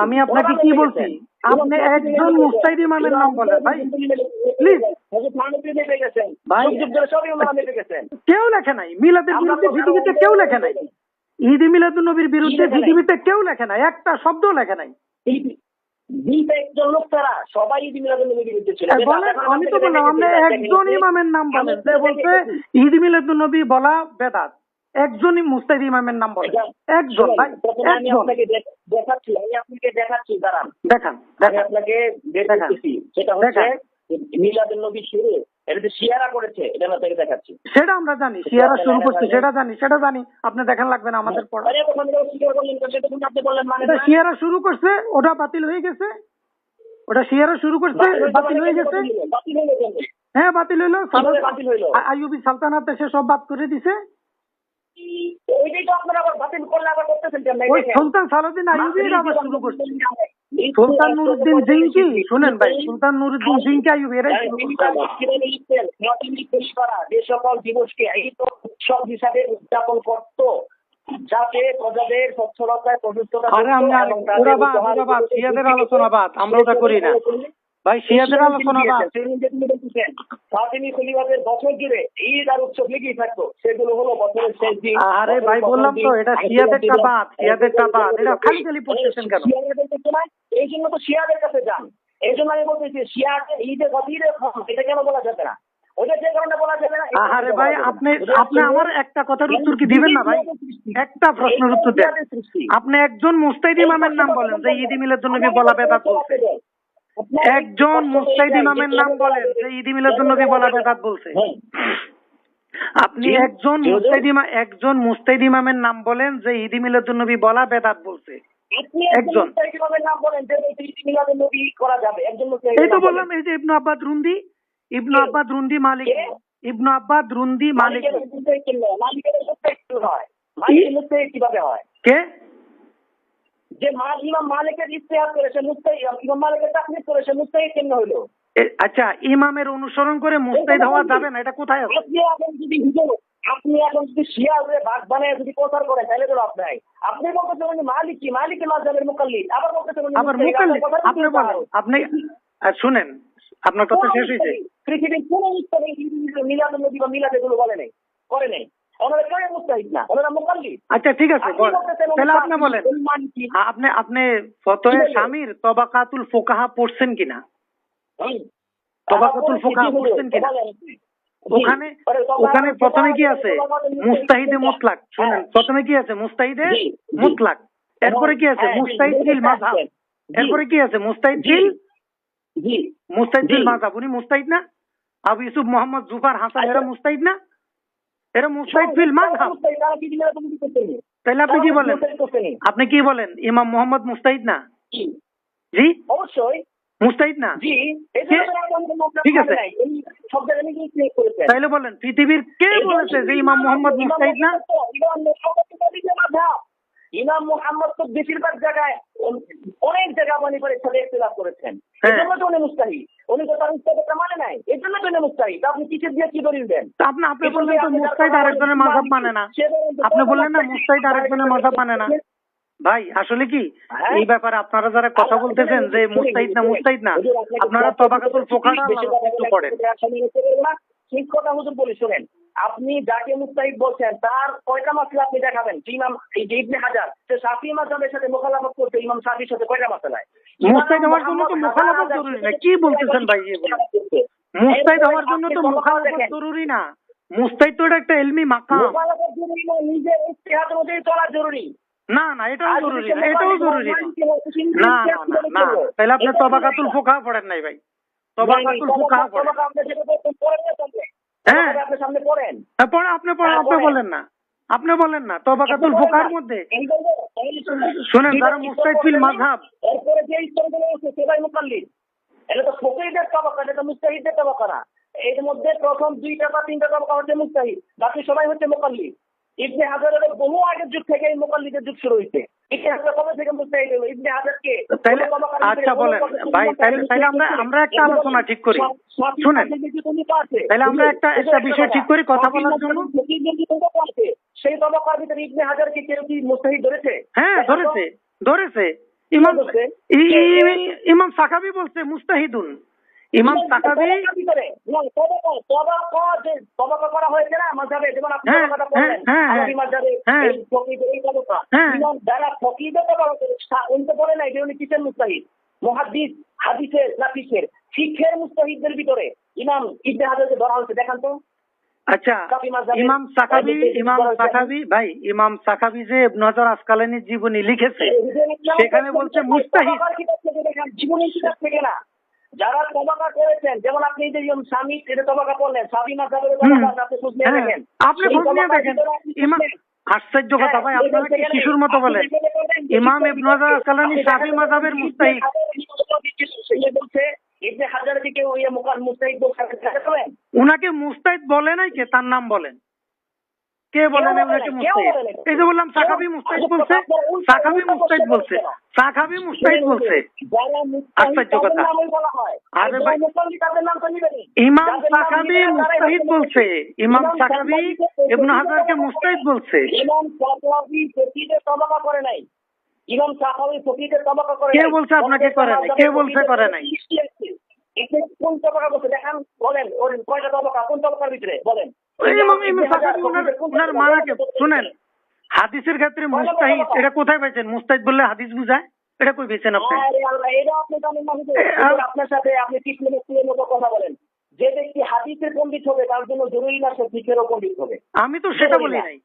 আমি আপনাকে কি বলছি, আপনি একজন মুস্তাহিদ ইমামের নাম বলেন ভাই, প্লিজ ভাই। কেউ লেখে নাই মিলাদের বিরুদ্ধে, পৃথিবীতে কেউ লেখে নাই। ঈদ মিলাদুন নবীর বিরুদ্ধে পৃথিবীতে কেউ লেখে নাই, একটা শব্দ লেখে নাই। আমি তো বললাম আপনি একজন ইমামের নাম বলেন যে বলছে ঈদ মিলাদুন নবী বলা বেদাত। একজনই মুস্তাহিদ ইমামের নাম বলেন, একজন ভাই, একজন। দেখাচ্ছি, দাঁড়ান, দেখান আপনাকে দেখাচ্ছি। সেটা হচ্ছে মিলাদুন নবী শুরু, এটা শিয়ারা করেছে, এটা আপনাকে দেখাচ্ছি। সেটা আমরা জানি, শিয়ারা শুরু করছে, সেটা জানি। আপনি দেখান লাগবে না আমাদের পড়া। শিয়ারা শুরু করছে, ওটা বাতিল হয়ে গেছে। ওটা শিয়ারা শুরু করছে, বাতিল হয়ে গেছে। হ্যাঁ, বাতিল হইলো। আইয়ুবী সালতানাত এসে সব বাদ করে দিছে। ওই সুলতান সালাউদ্দিন আইয়ুবী আবার শুরু করছে। সুলতান নুরউদ্দিন জিংকি, শুনেন ভাই, সুলতান নুরউদ্দিন জিংকি আইয়ুবী এরাই শুরু করছে। যে সকল দিবসকে ঈদ উৎসব হিসাবে উদযাপন করত, যাতে প্রজাদের সচ্ছলতায় প্রযুক্ততা। শিয়াদের আলোচনা বাদ, আমরা ওটা করি না ভাই, শিয়াদের আলোচনা বাদ। ফাতিমি খলিফাদের বছর জুড়ে ঈদ আর উৎসব লেগেই থাকতো, সেগুলো হলো বছরের শেষ দিন। আরে ভাই বললাম তো, এটা শিয়াদেরটা বাদ, শিয়াদেরটা বাদ। এটা খালি পড়তেছেন কেন? এই জন্য তো শিয়াদের কাছে যান। এই জন্য আমি বলতেছি শিয়াদের ঈদের এটা কেন বলা যাবে না? ওটা যে কারণে বলা যাবে না। আরে ভাই, আপনি আমার একটা কথার উত্তর কি দিবেন না ভাই? একটা প্রশ্নের উত্তর দেন। আপনি একজন মুস্তাহিদ ইমামের নাম বলেন যে ঈদ মিলাদুন নবী বলা বেদাত বলছে। একজন মুস্তাহিদ ইমামের নাম বলেন যে ঈদ মিলাদুন নবী বলা বেদাত বলছে। আপনি একজন মুস্তাহিদ ইমামের নাম বলেন যে ঈদ মিলাদুন নবী বলা বেদাত বলছে। একজন নাম বলেন যে ঈদ মিলাদুন নবী করা যাবে। একজন এই তো বললাম, এই যে ইবনু আব্বাদ রুন্দি, মালিক, ইবনু আব্বাদ রুন্দি মালিক। কিভাবে হয়? কে? যে ইমাম মালিকের ইজতিহাদ করেছে, ইমাম মালিকের তাকলিদ করেছে, মুজতাহিদ কেমনে হইলো? আচ্ছা, ইমামের অনুসরণ করে মুজতাহিদ হওয়া যাবে না, এটা কোথায় আছে? আপনি এখন যদি শিয়া হয়ে ভাগ বানায় যদি প্রচার করেন তাহলে তো লাভ নাই। আপনি বলতেছেন মালিকি মাযহাবের মুকাল্লিদ, আবার বলতেছেন মুকাল্লিদ। আপনি বলেন, আপনি শুনেন, আপনার কথা শেষ হয়েছে। পৃথিবীর কোন মুস্তাহিদ মিলাদুন নবী বা মিলাদ এগুলো বলে নাই, করে নাই। ওনারা কেউ মুস্তাহিদ না, ওনারা মুকাল্লিদ। আচ্ছা ঠিক আছে, তাহলে আপনি বলেন, আপনি ফতোয়া শামির তবাকাতুল ফুকাহা পড়ছেন কিনা? তবাকাতুল ফুকাহা পড়ছেন কিনা? ওখানে প্রথমে কি আছে? মুস্তাহিদে মুতলাক। শুনেন, প্রথমে কি আছে? মুস্তাহিদে মুতলাক। এরপরে কি আছে? মুস্তাহিদ ফিল মাযহাব। এরপরে কি আছে? মুস্তাহিদ ফিল মাযহাব। উনি মুস্তাহিদ না? আবু ইউসুফ, মোহাম্মদ জুফার, হাসান, এরা মুস্তাহিদ না? এরা মুস্তাহিদ ফিল মাযহাব। তাহলে আপনি কি বলেন? ইমাম মোহাম্মদ মুস্তাহিদ না? জি অবশ্যই মুস্তাহিদ না? ঠিক আছে, তাইলে বলেন পৃথিবীর কে বলেছে যে ইমাম মোহাম্মদ মুস্তাহিদ না? ইমাম মুহাম্মদ তো বেশিরভাগ জায়গায় অনেক জায়গা মনে করে সাথে ইখতিলাফ করেছেন, এই জন্য তো উনি মুস্তাহিদ, উনি তো তার ইখতিলাফটা মানে নাই, এই জন্য তো উনি মুস্তাহিদ। আপনি কিসের দিয়ে কি দলিল দেন? আপনি বললেন তো মুস্তাহিদ আরেকজনের মাযহাব মানে না, আপনি বললেন না মুস্তাহিদ আরেকজনের মাযহাব মানে না। ভাই আসলে কি এই ব্যাপারে আপনারা যারা কথা বলতেছেন যে মুস্তাহিদ না আপনারা তবাকাতুল ফুকাহা একটু পড়েন। ঠিক কথা হুজুর বলি শুনেন, আপনি যাকে মুস্তাহিদ বলছেন তার কয়টা মাসলা আপনি দেখাবেন? ইমাম এই যে ইবনে হাজার সে শাফিঈ মাযহাবের সাথে মুখালাফত করতে ইমাম শাফিঈর সাথে কয়টা মাসলায়? মুস্তাহিদ হওয়ার জন্য তো মুখালাফত জরুরি না। কি বলতেছেন ভাই এগুলো? মুস্তাহিদ হওয়ার জন্য তো মুখালাফত জরুরি না। মুস্তাহিদ তো একটা ইলমি মাকাম। মুখালাফত জরুরি না, নিজের ইজতিহাদ অনুযায়ী চলা জরুরি। না না এটাও জরুরি না, এটাও জরুরি না। না না না তাহলে আপনি তবাকাতুল ফুকাহা পড়েন নাই ভাই, তবাকাতুল ফুকাহা পড়েন। হ্যাঁ আপনি সামনে পড়েন, পড়ে আপনি বলেন না, আপনি বলেন না তবাকাতুল ফুকাহার মধ্যে শুনেন যারা মুস্তাহিদ ফিল মাযহাব, এরপরে যে স্তরগুলো আছে সেটাই মুকাল্লিদ। এটা তো ফকিহদের তবাকা, এটা তো মুস্তাহিদের তবাকা না। এর মধ্যে প্রথম 2টা বা 3টা তবাকা হচ্ছে মুস্তাহিদ, বাকি সবাই হচ্ছে মুকাল্লিদ। ইবনে হাজারের বহু আগের যুগ থেকে এই মুকাল্লিদের যুগ শুরু হয়েছে। ইবনে হাজার কবে থেকে মুস্তাহিদ হলো? ইবনে হাজারকে তাহলে আচ্ছা বলেন ভাই, তাহলে আমরা একটা আলোচনা ঠিক করি। শুনেন তাহলে আমরা একটা বিষয় ঠিক করি কথা বলার জন্য। সেই তবাকার ভিতরে ইবনে হাজারকে কেউ কি মুস্তাহিদ ধরেছে? হ্যাঁ ধরেছে। ইমাম সাকাবি বলছে মুস্তাহিদুন। ইমাম সাকাবি তবাকা করা হয়েছে না মাযহাবে, যেমন আপনি তবাকাটা বললেন হানাফি মাযহাবে এই ফকিহদের এই তবাকা, ইমাম যারা ফকিহদের তবাকা উনি তো বলে নাই যে উনি কিসের মুস্তাহিদ, মুহাদ্দিস হাদিসের না কিসের, ফিকহের মুস্তাহিদদের ভিতরে ইমাম ইবনে হাজারকে ধরা হয়েছে, দেখান তো। আচ্ছা ইমাম সাকাবি ভাই, ইমাম সাকাবি যে ইবনে হাজার আসকালানির জীবনী লিখেছে সেখানে বলছে মুস্তাহিদ। জীবনী কিতাব থেকে না, যারা তবাকা করেছেন, যেমন আপনি যে স্বামী এটা তবাকা বললেন শাফিঈ মাযহাবের তবাকা, আপনি খোঁজ নিয়ে দেখেন, আপনি খোঁজ নিয়ে দেখেন। ইমাম আশ্চর্য কথা ভাই, আপনারা কি শিশুর মতো বলেন? ইমাম ইবনে হাজার আসকালানি শাফিঈ মাযহাবের মুস্তাহিদ। বলছে ইবনে হাজারকে কেউ মুস্তাহিদ বলছেন, উনাকে মুস্তাহিদ বলে নাই, কে তার নাম বলেন, কে বলেন উনাকে মুস্তাহিদ? এই যে বললাম সাকাবি মুস্তাহিদ বলছে, সাকাবি মুস্তাহিদ বলছে। আশ্চর্য কথা। আরে ভাই ইমাম সাকাবি মুস্তাহিদ বলছে, ইমাম সাকাবি ইবনে হাজারকে মুস্তাহিদ বলছে। ইমাম সাকাবি ফকিহদের তবাকা করে নাই, ইমাম সাকাবি ফকিহদের তবাকা করে নাই। কে বলছে আপনাকে করে নাই? কে বলছে করে নাই? কোন তবাকা বলছে দেখান, বলেন ওর কয়টা তবাকা, কোন তবাকার ভিতরে বলেন। উনার মানাকে শুনেন, হাদিসের ক্ষেত্রে মুস্তাহিদ এটা কোথায় পাইছেন? মুস্তাহিদ বললে হাদিস বুঝায়, এটা কই পেয়েছেন আপনি? আপনার সাথে আপনি ফিকহের মতো কথা বলেন। যে ব্যক্তি হাদিসের পণ্ডিত হবে তার জন্য জরুরি না সে ফিকহেরও পণ্ডিত হবে। আমি তো সেটা বলি নাই,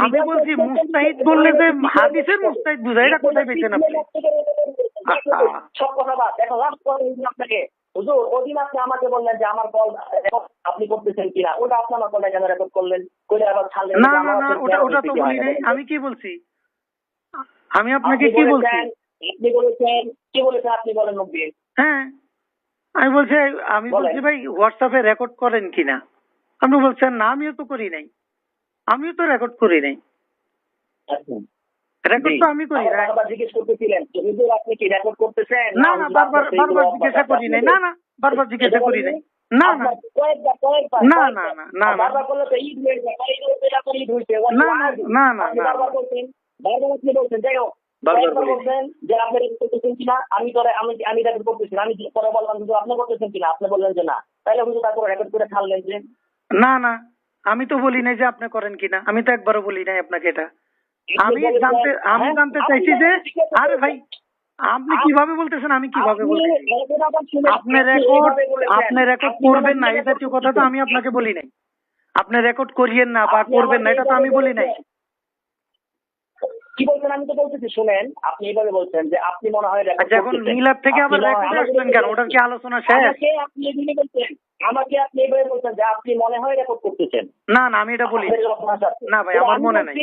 আমি বলছি মুস্তাহিদ বললে যে হাদিসের মুস্তাহিদ বুঝায়, এটা কোথায় পেয়েছেন আপনি? সব কথা বাদ, এখন লাস্ট কথা আপনাকে হুজুর ওদিন আপনি আমাকে বললেন যে আমার কল আপনি করতেছেন কিনা, ওটা আপনি আমার কলটা কেন রেকর্ড করলেন, করে আবার ছাড়লেন? না ওটা তো বলি নাই। আমি কি বলছি? আমি আপনাকে কি বলছি? আপনি বলেছেন, কি বলেছেন আপনি বলেন মুখ দিয়ে। হ্যাঁ আমি বলছি ভাই হোয়াটসঅ্যাপে রেকর্ড করেন কিনা? আপনি বলছেন না, আমিও তো করি নাই, আমিও তো রেকর্ড করি নাই। রেকর্ড তো আমি করি নাই। জিজ্ঞেস করতেছিলেন হুজুর আপনি কি রেকর্ড করতেছেন? না বারবার জিজ্ঞাসা করি নাই। না বারবার জিজ্ঞাসা করি নাই। না বারবার করলে তো ঈদ হয়ে যায়, ঈদ হইছে বারবার বলছেন, বারবার আপনি বলছেন, যাই হোক বলছেন যে আপনি রেকর্ড করতেছেন কিনা, আমি রেকর্ড করতেছি, আমি পরে বললাম হুজুর আপনি করতেছেন কিনা, আপনি বললেন যে না, তাহলে হুজুর তারপরে রেকর্ড করে ছাড়লেন যে না আমি তো বলি নাই যে আপনি করেন কিনা, আমি তো একবারও বলি নাই আপনাকে এটা। আমি জানতে চাইছি যে আরে ভাই আপনি কিভাবে বলতেছেন, আমি কিভাবে বলতেছি? আপনি রেকর্ড করবেন না এটা তো কথা তো আমি আপনাকে বলি নাই। আপনি রেকর্ড করিয়েন না বা করবেন না এটা তো আমি বলি নাই। কি বলছেন? আমি তো বলতেছি শুনেন, আপনি এইভাবে বলছেন যে আপনি মনে হয় রেকর্ড করতেছেন। এখন মিলাদ থেকে আবার রেকর্ড আসবেন কেন? ওটার কি আলোচনা শেষ? আমাকে আপনি এইভাবে বলছেন যে আপনি মনে হয় রেকর্ড করতেছেন। না আমি এটা বলি না ভাই, আমার মনে নাই।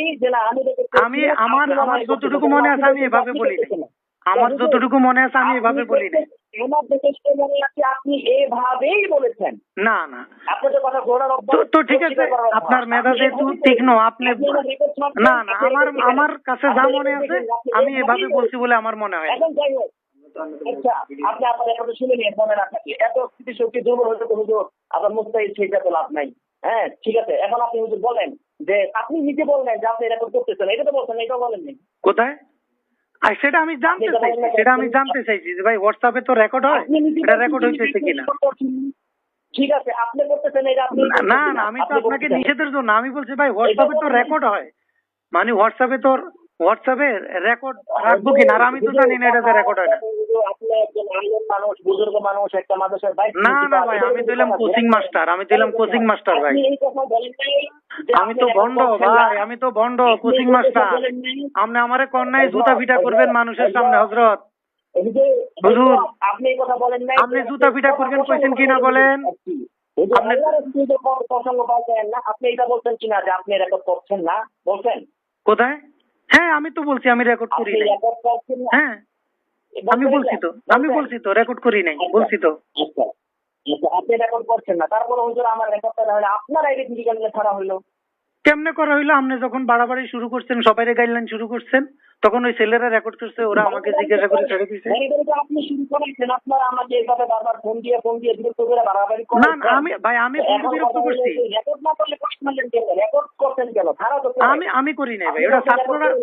আমি আমার যতটুকু মনে আছে আমি এভাবে বলি নাই। আমার যতটুকু মনে আছে আমি এভাবে বলি নাই। আমার যথেষ্ট মনে আছে আপনি এভাবেই বলেছেন। না না, আপনাদের কথা ঘোরার তো ঠিক আছে, আপনার মেধা যেহেতু তীক্ষ্ণ, আপনি না না, আমার কাছে যা মনে আছে আমি এভাবে বলছি বলে আমার মনে হয়। এখন যাই হোক, আচ্ছা আপনি আপনার একটা শুনে নিয়ে মনে না থাকে, এত স্মৃতিশক্তি দুর্বল হতে তো হুজুর আপনার মুস্তাহিদ সেটা তো লাভ নাই। হ্যাঁ ঠিক আছে, এখন আপনি হুজুর বলেন যে আপনি নিজে বললেন যে আপনি রেকর্ড করতেছেন, এটা তো বলছেন, এটাও বলেননি। কোথায়? আর সেটা আমি জানতে চাইছি যে ভাই হোয়াটসঅ্যাপে তো রেকর্ড হয়, এটা রেকর্ড হইতেছে কিনা। ঠিক আছে, আপনি করতেছেন এটা, আপনি না না, আমি তো আপনাকে নিষেধের জন্য আমি বলছি ভাই হোয়াটসঅ্যাপে তো রেকর্ড হয়, মানে হোয়াটসঅ্যাপে রেকর্ড রাখবো কিনা, আর আমি তো জানি না এটাতে রেকর্ড হয় না। আপনি একজন আলেম মানুষ, বুজুর্গ মানুষ, একটা মাদ্রাসার ভাই। না না ভাই, আমি দিলাম কোচিং মাস্টার ভাই। আমি তো ভন্ড ভাই, আমি তো ভন্ড কোচিং মাস্টার। আপনি আমারে কন্যায় জুতা পিটা করবেন মানুষের সামনে, হযরত হুজুর আপনি এই কথা বলেন নাই, আপনি জুতা পিটা করবেন কইছেন কিনা বলেন? আপনি প্রসঙ্গ পাচ্ছেন না, আপনি এটা বলছেন কিনা যে আপনি রেকর্ড করছেন না, বলছেন কোথায়? হ্যাঁ আমি তো বলছি আমি রেকর্ড করি নাই। রেকর্ড করছেন না। হ্যাঁ আমি বলছি তো রেকর্ড করি নাই, বলছি তো। আচ্ছা আচ্ছা, আপনি রেকর্ড করছেন না, তারপরে হুজুর আমার রেকর্ডটা তাহলে আপনার আইডি থেকে কেন ছাড়া হলো? কেমনে করা হইলো? আপনি যখন বাড়াবাড়ি শুরু করছেন, সবাই গাইডলাইন শুরু করছেন, তখন ওই ছেলেরা রেকর্ড করছে, ওরা আমাকে জিজ্ঞাসা করে ছেড়ে দিছে। আপনি শুরু করেছেন, আপনারা আমাকে এইভাবে বারবার ফোন দিয়ে বিরক্ত করে বাড়াবাড়ি করেন। না না, আমি বিরক্ত করছি? রেকর্ড না করলে প্রশ্ন করলেন কেন? রেকর্ড করছেন কেন? তারা তো আমি করি নাই ভাই, ওটা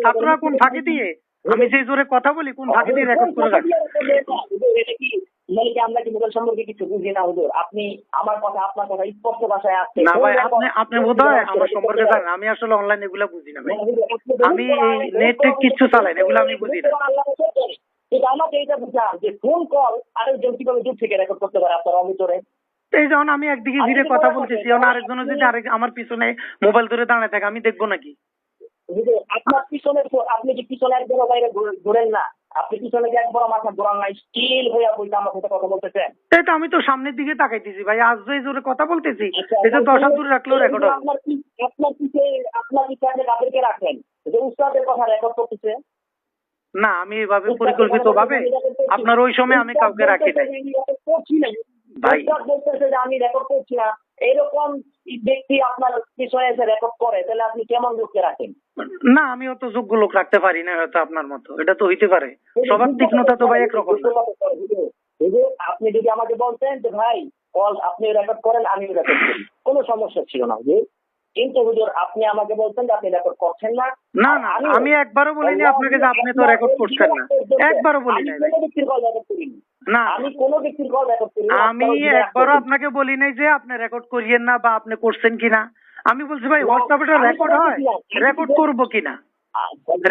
ছাত্ররা কোন ফাঁকি দিয়ে আমি যে জোরে কথা বলি কোন ফাঁকি দিয়ে রেকর্ড করে রাখি। এটা কি আমরা কি মোবাইল সম্পর্কে কিছু বুঝি না হুজুর? আপনি আমার কথা আপনার কথা স্পষ্ট ভাষায় আসছে না ভাই, আপনি বোধহয় আমার সম্পর্কে জানেন, আমি আসলে অনলাইন এগুলা বুঝি না ভাই, আমি এই নেট কিছু চালাই না, এগুলো আমি বুঝি না। এটা আমাকে এটা বুঝা যে ফোন কল আরেকজন কিভাবে দূর থেকে রেকর্ড করতে পারে আপনার অভিতরে। এই যখন আমি একদিকে ধীরে কথা বলতেছি, এখন আরেকজনের যদি আমার পিছনে মোবাইল ধরে দাঁড়ায় থাকে, আমি দেখবো নাকি? আপনার পিছনে আপনি কি পিছনে একজন বাইরে ঘুরেন না? আপনি পিছনে যে একবার মাথা ঘোরান নাই, স্টিল হয়ে বলতে আমার সাথে কথা বলতেছেন। এই তো আমি তো সামনের দিকে তাকাইতেছি ভাই, আজ যে জোরে কথা বলতেছি এটা 10 হাত দূরে রাখলেও রেকর্ড হবে। আপনার পিছনে আপনি কাদেরকে রাখেন যে উস্তাদের কথা রেকর্ড করতেছে? না, আমি এভাবে পরিকল্পিত ভাবে আপনার ওই সময় আমি কাউকে রাখি নাই ভাই। বলতেছে যে আমি রেকর্ড করছি না, এরকম ব্যক্তি আপনার পিছনে এসে রেকর্ড করে, তাহলে আপনি কেমন লোককে রাখেন? না, আমি অত যোগ্য লোক রাখতে পারি না হয়তো আপনার মতো, এটা তো হইতে পারে, সবার তীক্ষ্ণতা তো ভাই একরকম না। আপনি যদি আমাকে বলতেন যে ভাই কল আপনি রেকর্ড করেন, আমি রেকর্ড করি, কোনো সমস্যা ছিল না হুজুর। কিন্তু হুজুর আপনি আমাকে বলছেন যে আপনি রেকর্ড করছেন না। না না, আমি একবারও বলিনি আপনাকে যে আপনি তো রেকর্ড করছেন না, একবারও বলি নাই ভাই। না, আমি কোনো ব্যক্তির কল রেকর্ড করি না। আমি একবারও আপনাকে বলি নাই যে আপনি রেকর্ড করিয়েন না বা আপনি করছেন কিনা। আমি বলছি ভাই হোয়াটসঅ্যাপে রেকর্ড হয়, রেকর্ড করবো কিনা,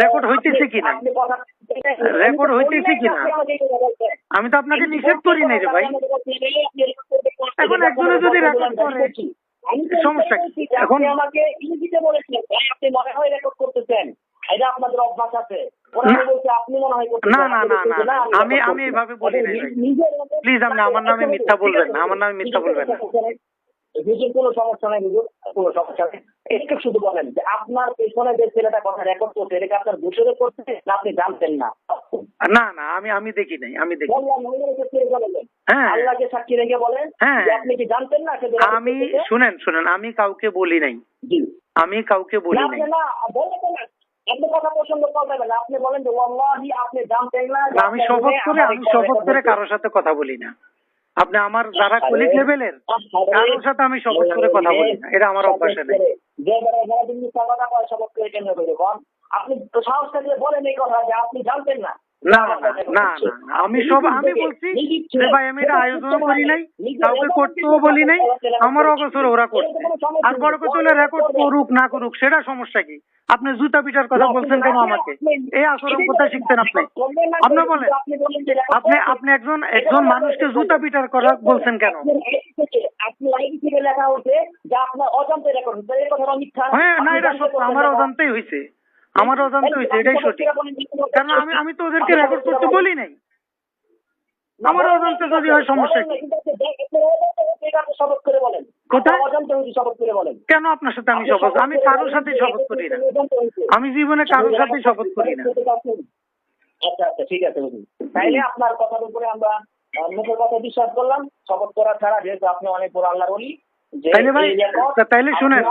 রেকর্ড হইতেছে কিনা, রেকর্ড হইতেছে কিনা। আমি তো আপনাকে নিষেধ করি নাই রে ভাই। এখন একজনে যদি রেকর্ড করে সমস্যা কি? এখন আমাকে ইংরেজিতে বলেছেন ভাই আপনি মনে হয় রেকর্ড করতেছেন, এটা আপনাদের অভ্যাস আছে। আপনি মনে হয় না না না না, আমি এভাবে বলি নাই ভাই, প্লিজ আপনি আমার নামে মিথ্যা বলবেন না, আমার নামে মিথ্যা বলবেন না। হুজুর কোনো সমস্যা নাই হুজুর, কোনো সমস্যা নেই। একটু শুধু বলেন যে আপনার পেছনে যে ছেলেটা কথা রেকর্ড করছে, এটাকে আপনার বুঝে করছে না আপনি জানতেন না? না না, আমি দেখি নাই, আমি দেখি। হ্যাঁ, আল্লাহকে সাক্ষী রেখে বলেন যে আপনি কি জানতেন না? আমি শুনেন, আমি কাউকে বলি নাই, আমি কাউকে বলি নাই। আপনি কথা পছন্দ করবেন না, আপনি বলেন যে ওয়াল্লাহি আপনি জানতেন না। আমি শপথ করে কারোর সাথে কথা বলি না। আপনি আমার যারা কলিগ লেভেলের কারোর সাথে আমি শপথ করে কথা বলি না, এটা আমার অভ্যাসে নেই। আপনি সাহস থাকলে বলেন এই কথা যে আপনি জানতেন না। না না না না, আমি বলছি যে ভাই আমি এটা আয়োজন করি নাই, কাউকে করতেও বলি নাই, আমার অবসর ওরা করছে। আর বড় কথা হলে রেকর্ড করুক না করুক সেটা সমস্যা কি? আপনি জুতা পিটার কথা বলছেন কেন আমাকে? এই আচরণ কোথায় শিখছেন আপনি? আপনি বলেন, আপনি একজন মানুষকে জুতা পিটার করা বলছেন কেন? আপনি আইডি থেকে লেখা হচ্ছে যে আপনার অজান্তে রেকর্ড হচ্ছে, এই কথাটা মিথ্যা। হ্যাঁ না, এটা সত্য, আমার অজান্তেই হয়েছে, এটাই সঠিক। কারণ আমি তো ওদেরকে রেকর্ড করতে বলি নাই, আমার অজান্তে যদি হয় সমস্যা কি? কোথায় কেন আপনার সাথে আমি শপথ? আমি কারোর সাথে শপথ করি না, আমি জীবনে কারোর সাথে শপথ করি না। আচ্ছা আচ্ছা ঠিক আছে হুজুর। তাইলে আপনার কথার উপরে আমরা মুখের কথা বিশ্বাস করলাম, শপথ করা ছাড়া, যেহেতু আপনি অনেক বড় আল্লাহর ওলি। তাইলে ভাই, তাইলে শুনেন,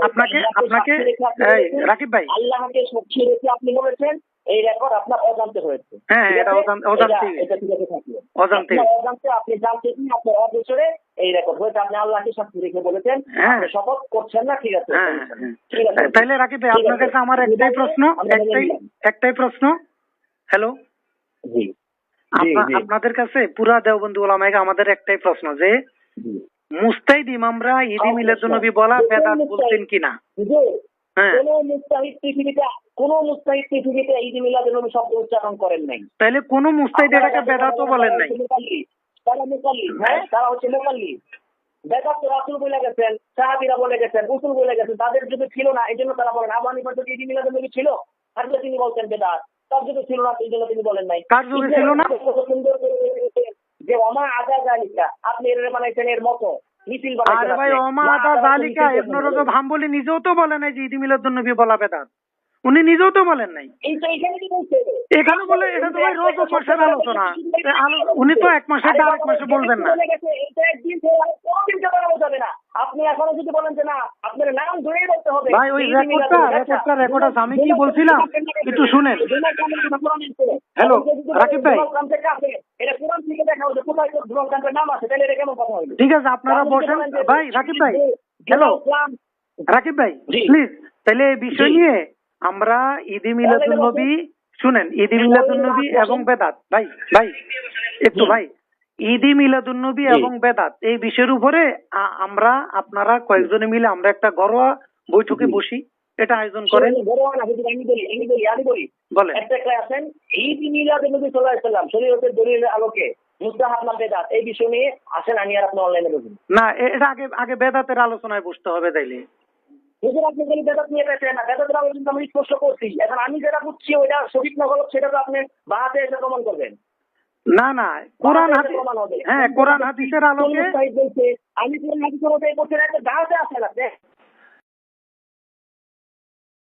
আপনাকে রাকিব ভাই, আল্লাহকে সাক্ষী রেখে আপনি বলেছেন এই রেকর্ড আপনার অজান্তে হয়েছে। হ্যাঁ, এটা অজান্তে, এটা ঠিক আছে থাকলো। অজান্তে, অজান্তে আপনি জানতে কি আপনার অবসরে এই রেকর্ড হয়েছে, আপনি আল্লাহকে সাক্ষী রেখে বলেছেন, আপনি শপথ করছেন না, ঠিক আছে ঠিক আছে। তাইলে রাকিব ভাই, আপনার কাছে আমার একটাই প্রশ্ন, হ্যালো জি, আপনাদের কাছে পুরা দেওবন্দি ওলামায়ে আমাদের একটাই প্রশ্ন যে মুস্তাহিদ ইমামরা ঈদ মিলাদুন্নবী বলা বেদাত বলতেন কিনা? হ্যাঁ, কোন মুস্তাহিদ পৃথিবীতে ঈদ মিলাদুন্নবী শব্দ উচ্চারণ করেন নাই। তাইলে কোন মুস্তাহিদ এটাকে বেদাতও বলেন নাই। তারা মুকাল্লিদ, হ্যাঁ তারা হচ্ছে মুকাল্লিদ। বেদাত তো রাসূল বলে গেছেন, সাহাবীরা বলে গেছেন, উসুল বলে গেছেন, তাদের যুগে ছিল না, এই জন্য তারা বলেন। আবু হানিফার যুগে ঈদ মিলাদুন্নবী ছিল, তারপরে তিনি বলতেন বেদাত। তার যুগে ছিল না, এই জন্য তিনি বলেন নাই। কার যুগে ছিল না? সুন্দর করে যে ওমা আদা জালিকা, আপনি এর বানাইছেন এর মতো মিছিল বানাইছেন। আরে ভাই, ওমা আদা জালিকা ইবনে রজব হাম্বলি নিজেও তো বলে নাই যে ঈদ মিলাদুন্নবী বলা বেদাত। উনি নিজেও তো বলেন নাই। এখানে বলে এটা তো ভাই রজব মাসের আলোচনা, উনি তো এক মাসে আরেক মাসে বলবেন না। আপনি এখনো যদি বলেন যে না আপনার নাম ধরেই বলতে হবে ভাই, ওই রেকর্ড আছে। আমি কি বলছিলাম একটু শুনেন। হ্যালো রাকিব ভাই, এটা কোরআন থেকে দেখা হচ্ছে, কোথায় ধর্মগ্রন্থের নাম আছে, তাহলে এটা কেমন কথা হবে? ঠিক আছে, আপনারা বসেন। ভাই রাকিব ভাই, হ্যালো রাকিব ভাই, প্লিজ, তাহলে এই বিষয় নিয়ে আমরা ঈদ মিলাদুন্নবী, শুনেন, ঈদ মিলাদুন্নবী এবং বেদাত, ভাই একটু ভাই, ঈদ মিলাদুন্নবী এবং বেদাত এই বিষয়ের উপরে আমরা আপনারা কয়েকজনে মিলে আমরা একটা ঘরোয়া বৈঠকে বসি, এটা আয়োজন করেন। আমি বলি বলেন। একটা আছেন ঈদ মিলাদুন্নবী সাল্লাল্লাহু আলাইহি ওয়াসাল্লাম শরীয়তের দলিলের আলোকে মুস্তাহাব না বেদাত, এই বিষয় নিয়ে আসেন, আমি আর আপনি অনলাইনে বলুন না, এটা আগে বেদাতের আলোচনায় বসতে হবে। তাইলে আপনি যদি বেদাত নিয়ে পেয়েছেন না, বেদাতের আলোচনা আমি স্পষ্ট করছি। এখন আমি যেটা বুঝছি ওইটা সঠিক না গলত সেটা তো আপনি বাহাতে এসে প্রমাণ করবেন। না, কোরআন হাদিস, হ্যাঁ কোরআন হাদিসের আলোকে আমি কোরআন হাদিসের মধ্যে এই করতে বাহাতে আসে না।